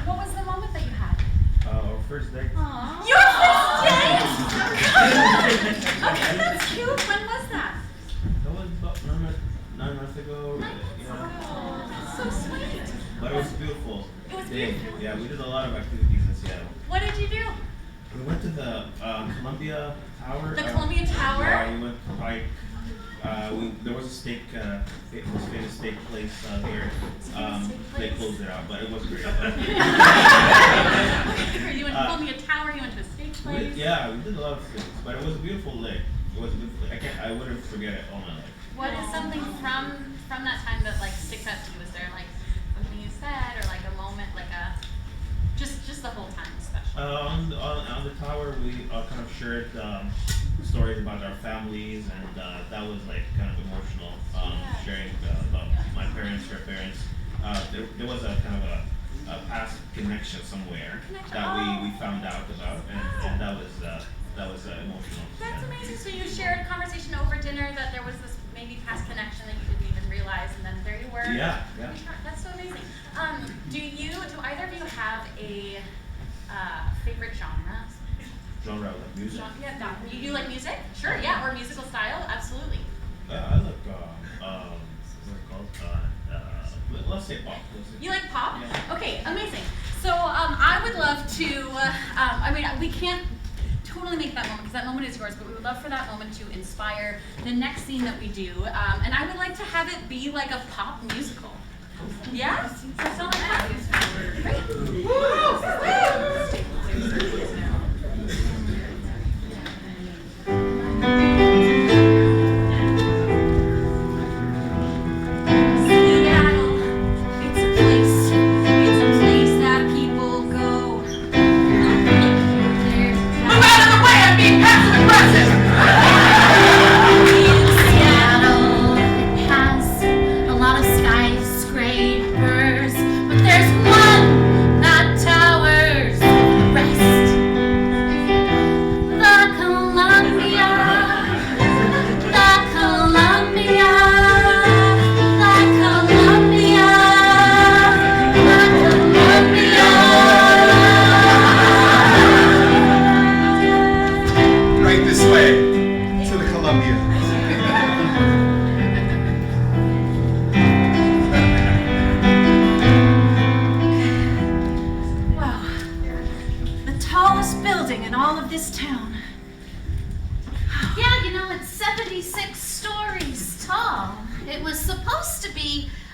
What was the moment that you had? Our first date. Aww. Your first date? Okay, that's cute. When was that? That was about 9 months ago. Oh, that's so sweet. But it was beautiful. It was day. beautiful. Yeah, we did a lot of activities in Seattle. What did you do? We went to the Columbia Tower. The Columbia Tower? Yeah, we went to Pike. There was a steak, famous steak place here. They closed it out, but it was great. You went to Columbia Tower, you went to a steak place? Yeah, we did a lot of things, but it was a beautiful lake. It was a beautiful lake. I wouldn't forget it all my life. What is something from that time that like sticks out to you? Was there like something you said, or like a moment, like a just the whole time special? On the tower, we kind of shared stories about our families, and that was like kind of emotional. Sharing about my parents, your parents. There was a kind of a past connection somewhere that we found out about, and that was emotional. That's amazing. So you shared a conversation over dinner that there was this maybe past connection that you didn't even realize, and then there you were. Yeah. That's so amazing. Do either of you have a favorite genre? Genre like music. Yeah, you like music? Sure, yeah, or musical style, absolutely. I like what's it called? Let's say pop. You like pop? Yeah. Okay, amazing. So I would love to. We can't totally make that moment because that moment is yours, but we would love for that moment to inspire the next scene that we do, and I would like to have it be like a pop musical. Yeah? Does that sound like that? Great. Woo!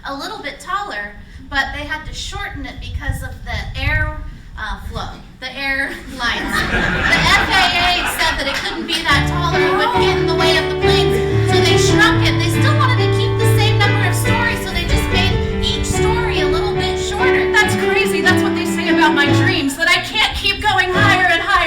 a little bit taller, but they had to shorten it because of the air flow, the air lines. The FAA said that it couldn't be that tall or it would get in the way of the planes, so they shrunk it. They still wanted to keep the same number of stories, so they just made each story a little bit shorter. That's crazy. That's what they say about my dreams, that I can't keep going higher and higher.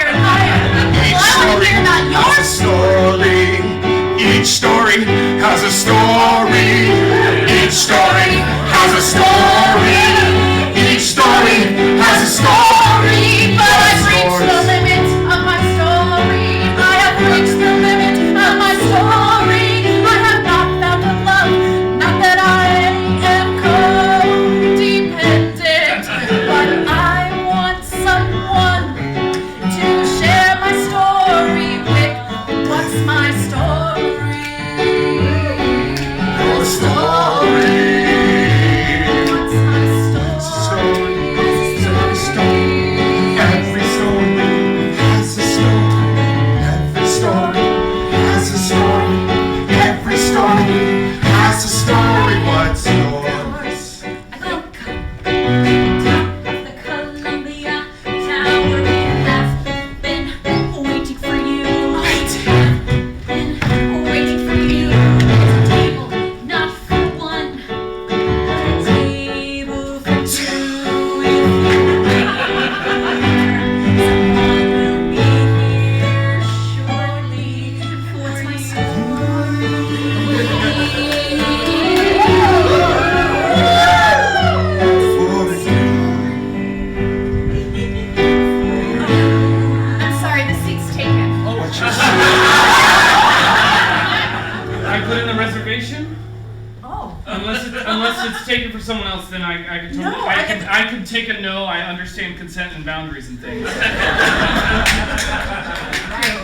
it's taken for someone else, then I can totally. No, I can take a no. I understand consent and boundaries and things. Right,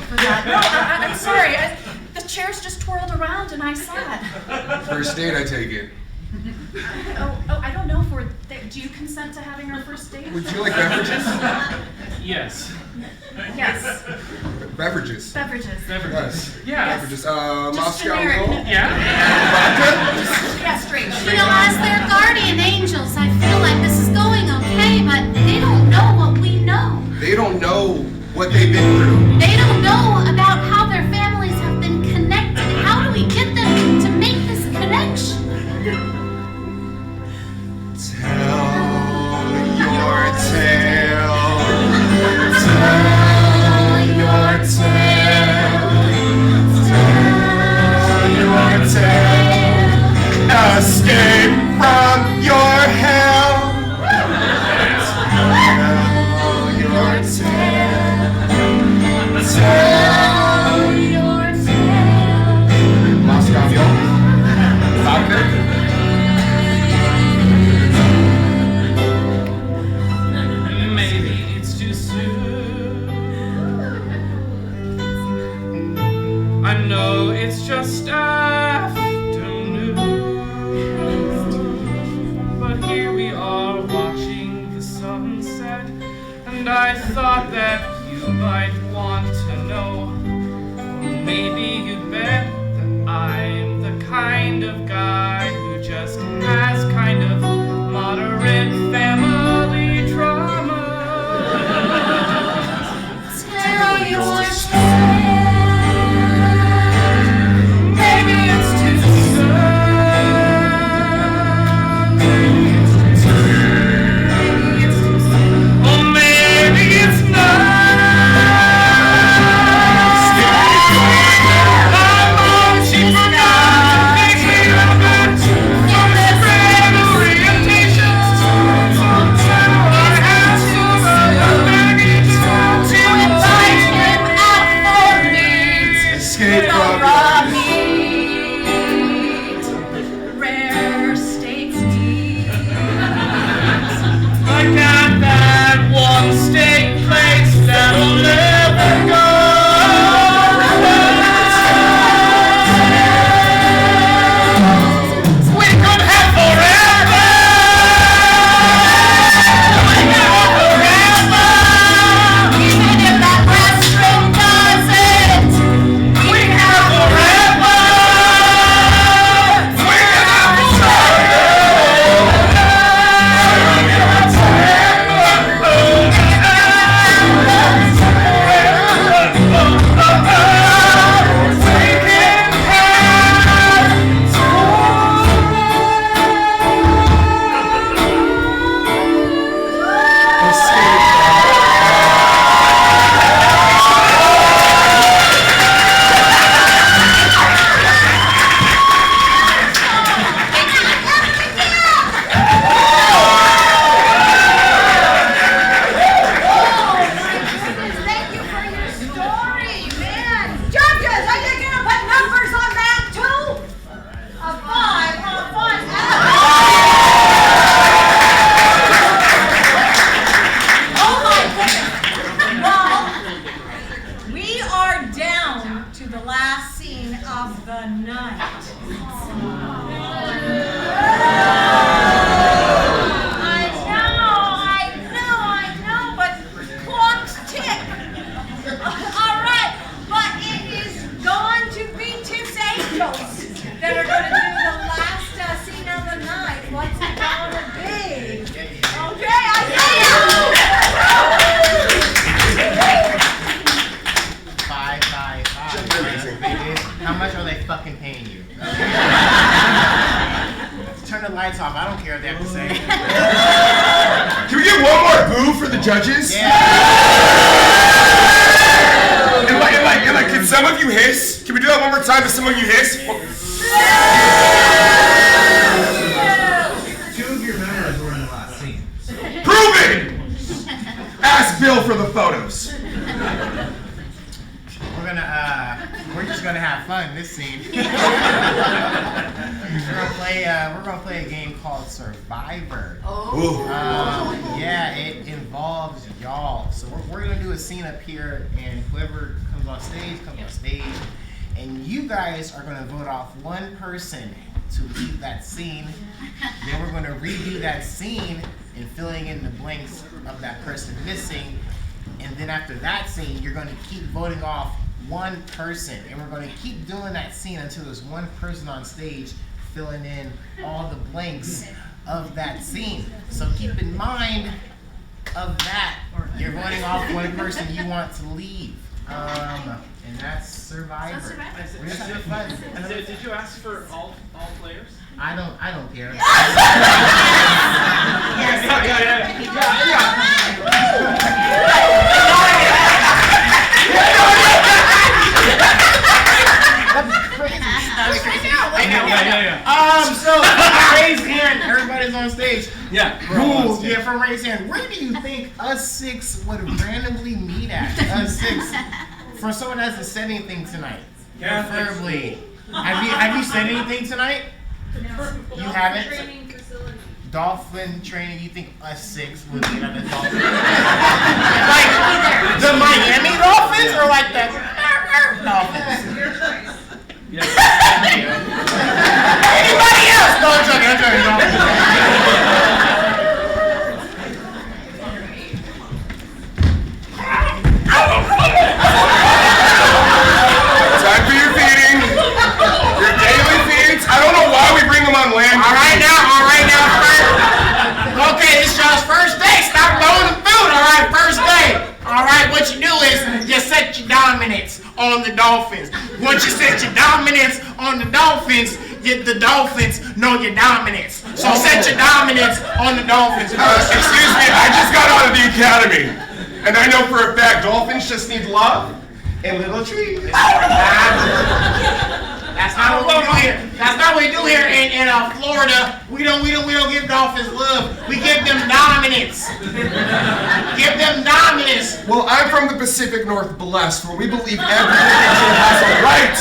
for that. No, I'm sorry. The chairs just twirled around and I sat. First date, I take it. Oh, I don't know do you consent to having our first date? Would you like beverages? Yes. Yes. Beverages. Beverages. Beverages. Yes. Yeah. Beverages. Just Moscow generic. Mule. Yeah. Yeah, straight. You know, as their guardian angels, I feel like this is going okay, but they don't know what we know. They don't know what they've been through. They don't know about how their families have been connected. How do we get them to make this connection? Tell your tale. Tell your tale. Tell your tale. Escape from your hell. Tell your tale. Tell your tale. Moscow Mule. Vodka. Maybe it's too soon. I know it's just afternoon, but here we are watching the sunset, and I thought that you might want to know, or maybe you'd bet that I'm the kind of guy who just has kind of moderate family drama. Tell your Maybe it's too soon. Maybe it's too soon. Maybe it's too soon. Or maybe it's not. My mom, she forgot to pick me up on different orientations. So I asked for a baggage to invite him out for meat. Escape from Raw meat, rare steaks meat. I got that one steak place that'll never go. We could have forever. We could have forever. Even if that restaurant doesn't. We could have forever. We could have Thank you for your story, man. Judges, are you gonna put numbers on that too? A 5 on a 5. Oh my goodness. Well, we are down to the last scene of the night. I know, but clocks tick. All right, but it is going to be Tiff's Angels that are going to do the last scene of the night. What's it going to be? Okay, I see $5. How much are they fucking paying you? Turn the lights off. I don't care what they have to say. Can we get one more boo for the judges? Yeah. And like, can some of you hiss? Can we do that one more time? Can some of you hiss? Two of your members were in the last scene. Proven! Ask Bill for the photos. We're just gonna have fun this scene. We're gonna play a game called Survivor. Yeah, it involves y'all. So we're gonna do a scene up here, and whoever comes on stage, and you guys are gonna vote off one person to leave that scene. Then we're gonna redo that scene and filling in the blanks of that person missing. And then after that scene, you're gonna keep voting off one person, and we're gonna keep doing that scene until there's one person on stage filling in all the blanks of that scene. So keep in mind of that. You're voting off one person you want to leave. And that's Survivor. We're just having fun. Did you ask for all players? I don't care. So raise hand. Everybody's on stage. Yeah. Cool. Yeah, from raise hand. Where do you think us six would randomly meet at? Us six. For someone that hasn't said anything tonight. Preferably. Have you said anything tonight? You haven't? Training facility. Dolphin training, you think us six would be at the Dolphin? Like the Miami Dolphins or like the Dolphins? Your choice. Anybody else? No, I'm joking. Time for your feeding. Your daily feeds. I don't know why we bring them on land. All right now, okay, this y'all's first day. Stop throwing the food. All right, first day. All right, what you do is you set your dominance on the Dolphins. Once you set your dominance on the Dolphins know your dominance. So set your dominance on the Dolphins. Excuse me, I just got out of the academy. And I know for a fact dolphins just need love and little trees. That's not what we do here. That's not what we do here in Florida. We don't give dolphins love. We give them dominance. Give them dominance. Well, I'm from the Pacific Northwest, where we believe every creature has a right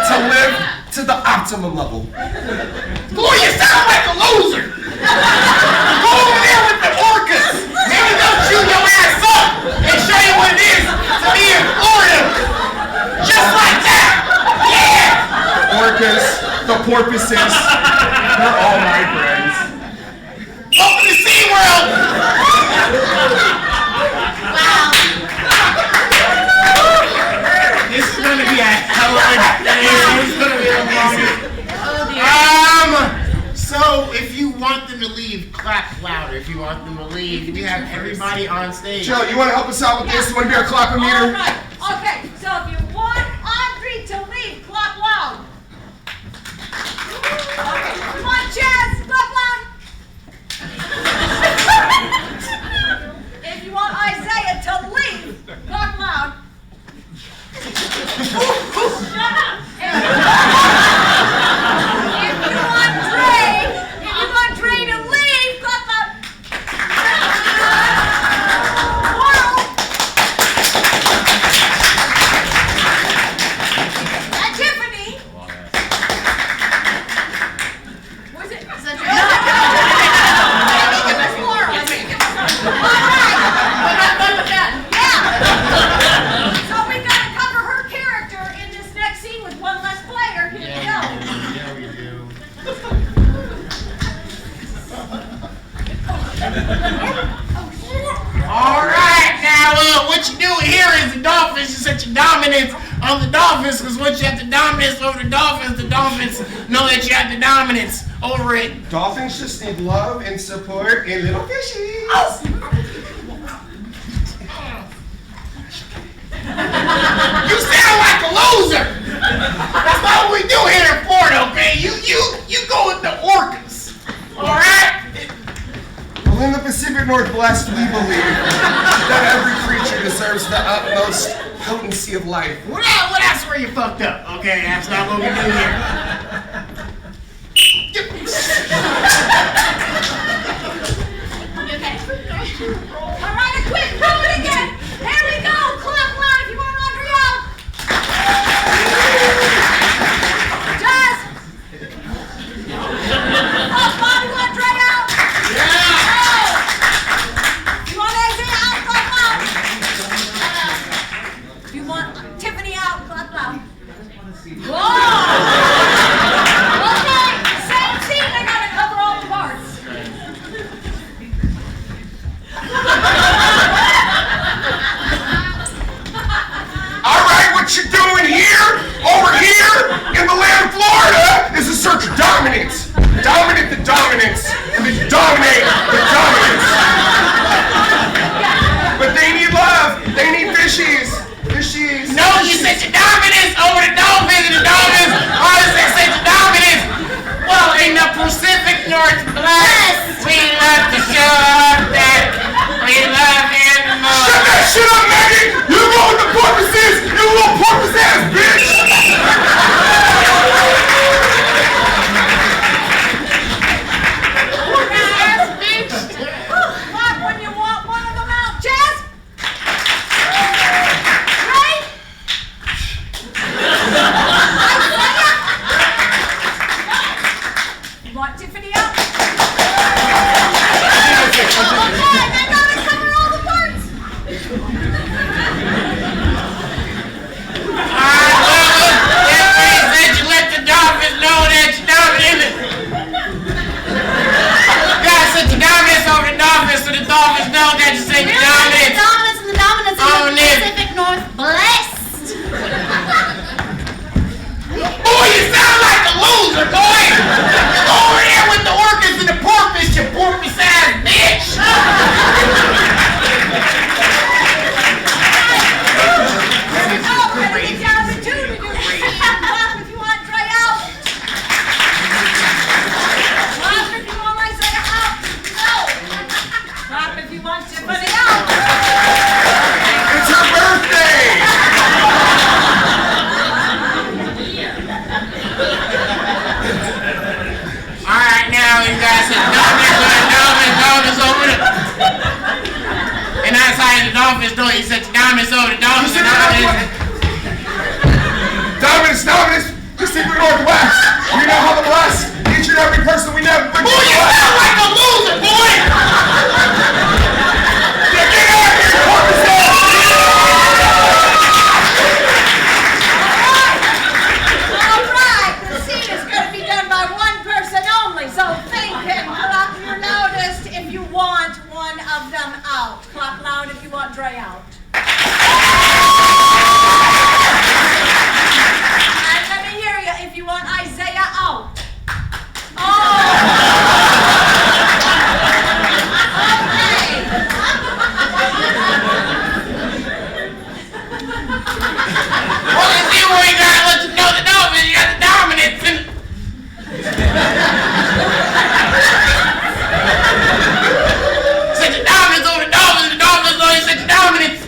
to live to the optimum level. Boy, you sound like a loser. Go over there with the orcas. Maybe they'll chew your ass up and show you what it is to be in Florida. Just like that. Yeah. Orcas, the porpoises, they're all my friends. Welcome to SeaWorld! Wow. This is gonna be a hell of a day. This is gonna be a long So if you want them to leave, clap louder. If you want them to leave, we have everybody on stage. Joe, you wanna help us out with this? You wanna be our clapper meter? All right. Okay, so if you want Audrey to leave, clap loud. Okay, come on, Chaz, clap loud. If you want Isaiah to leave, clap loud. Shut up. If you want Dre to leave, clap loud. Tiffany. Was it? Is that So we gotta cover her character in this next scene with one less player. Here we go. Yeah, we do. All right, now what you do here is the Dolphins. You set your dominance on the Dolphins, because once you have the dominance over the Dolphins know that you have the dominance over it. Dolphins just need love and support and little fishies. You sound like a loser. That's not what we do here in Florida, okay? You go with the orcas, all right? Well, in the Pacific Northwest, we believe that every creature deserves the utmost potency of life. Well, that's where you fucked up, okay? That's not what we do here. All right, a quick rolling again. Here we go. Clap loud if you want Audrey out. scene. Whoa! Okay, same scene, I gotta cover all the parts. All right, what you're doing here, over here, in the land of Florida, is a search of dominance. Dominate the dominance, and then dominate the dominance. But they need love. They need fishies. Fishies. No, you said your dominance over the dolphins and the dolphins. All you said your dominance. Well, in the Pacific Northwest, we love to show up that we love animals. Shut that shit up, Megan! You know what the purpose is, you little porpoise ass bitch! Clap when you want one of them out. Jazz? Right? You want Tiffany out? Okay, they gotta cover all the parts. That you let the dolphins know that you're dominant. You gotta set your dominance over the dolphins so the dolphins know that you say your dominance. The dominance On of the it. Pacific Northwest. Boy, you sound like a loser, boy! Go over there with the orcas and the porpoise, you porpoise ass bitch! Oh, better get down to two to do the scene. Clap if you want Dre out. Clap if you want Isaiah out. No. Clap if you want Tiffany out. It's her birthday! Alright, now you guys said dolphins over the and outside the dolphins door, you said dolphins over the dolphins and Dominance, dominance, Pacific Northwest. We know how to bless each and every person we never bring to Boy, you the sound like a loser, boy! Yeah, get out of here, porpoise ass! All right, the scene is going to be done by one person only, so think and clap your loudest if you want one of them out. Clap loud if you want Dre out. And let me hear you if you want Isaiah out. Oh! Okay. Well, you see where you gotta let you know the dolphins, you got the dominance and set your dominance over the dolphins know you set your dominance.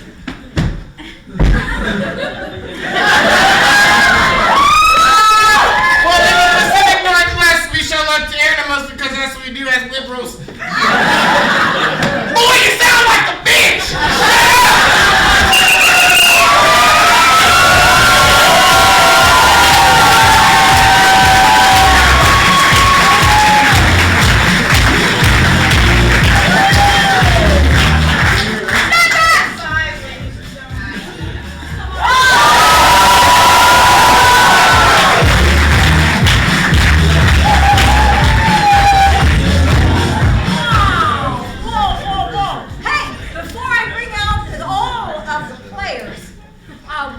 Well, in the Pacific Northwest, we show love to animals because that's what we do as liberals. Boy, you sound like a bitch! Whoa. Hey, before I bring out all of the players,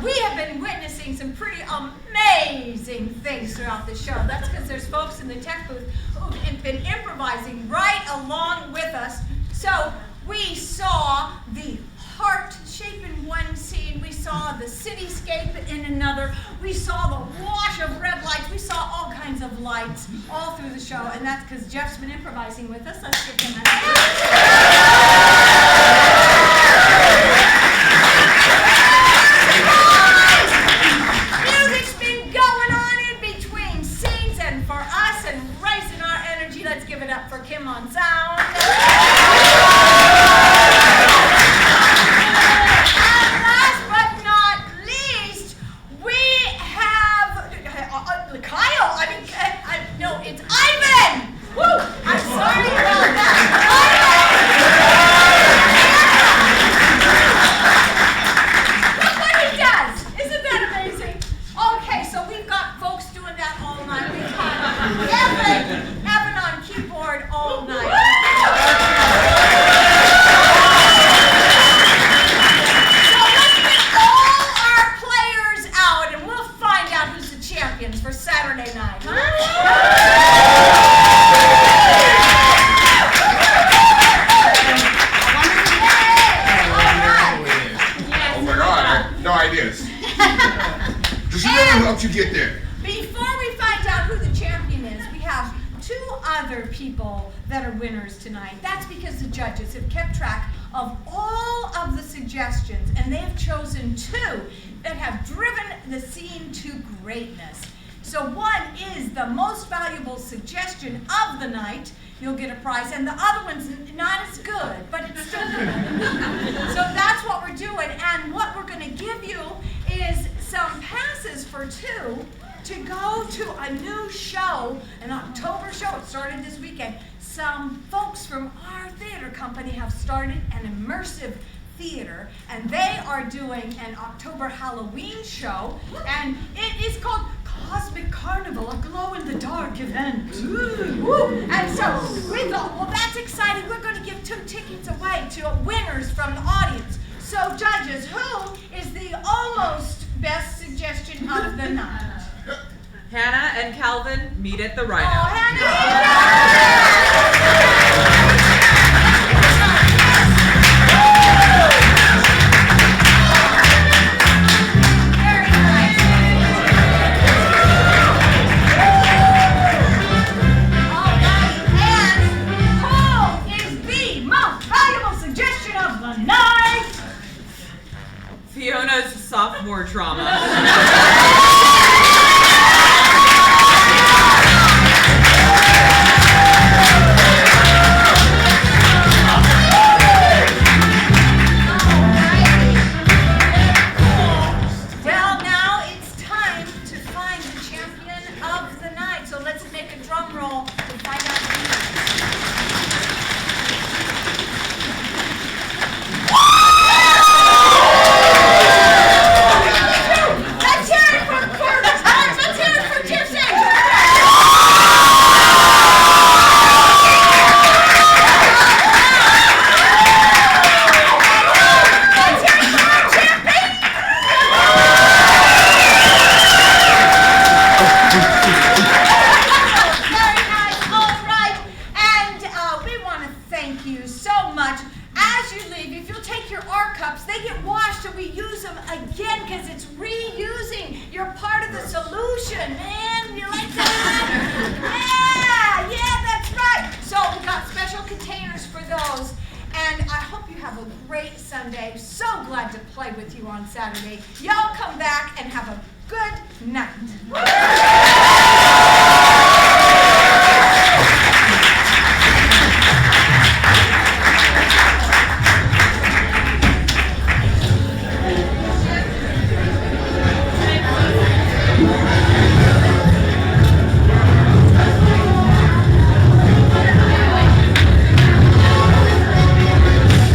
we have been witnessing some pretty amazing things throughout the show. That's because there's folks in the tech booth who've been improvising right along with us. So we saw the heart shape in one scene, we saw the cityscape in another, we saw the wash of red lights, we saw all kinds of lights all through the show, and that's because Jeff's been improvising with us. Let's give him a hand. Music's been going on in between scenes, and for us and raising our energy, let's give it up for Kim on sound. And last but not least, we have Kyle. No, it's Ivan. Woo! I'm sorry about that. Ivan! Just remember who helped you get there. Before we find out who the champion is, we have 2 other people that are winners tonight. That's because the judges have kept track of all of the suggestions, and they have chosen 2 that have driven the scene to greatness. So one is the most valuable suggestion of the night. You'll get a prize, and the other one's not as good, but it's still good. So that's what we're doing, and what we're going to give you is some passes for 2 to go to a new show, an October show. It started this weekend. Some folks from our theater company have started an immersive theater, and they are doing an October Halloween show, and it is called Cosmic Carnival, a glow-in-the-dark event. Ooh. And so we thought, well, that's exciting. We're going to give 2 tickets away to winners from the audience. So judges, who is the almost best suggestion of the night? Hannah and Calvin meet at the Oh, Rhino. Hannah! Very nice. All right, and who is the most valuable suggestion of the night? Fiona's sophomore drama. Well, now it's time to find the champion of the night. So let's make a drum roll to find out who it is. Let's hear it for Tiff. Very nice. All right. And we want to thank you so much. As you leave, if you'll take your R cups, they get washed and we use them again because it's reusing. You're part of the solution, man. You like that? Yeah, that's right. So we got special containers for those. And I hope you have a great Sunday. So glad to play with you on Saturday. Y'all come back and have a good night.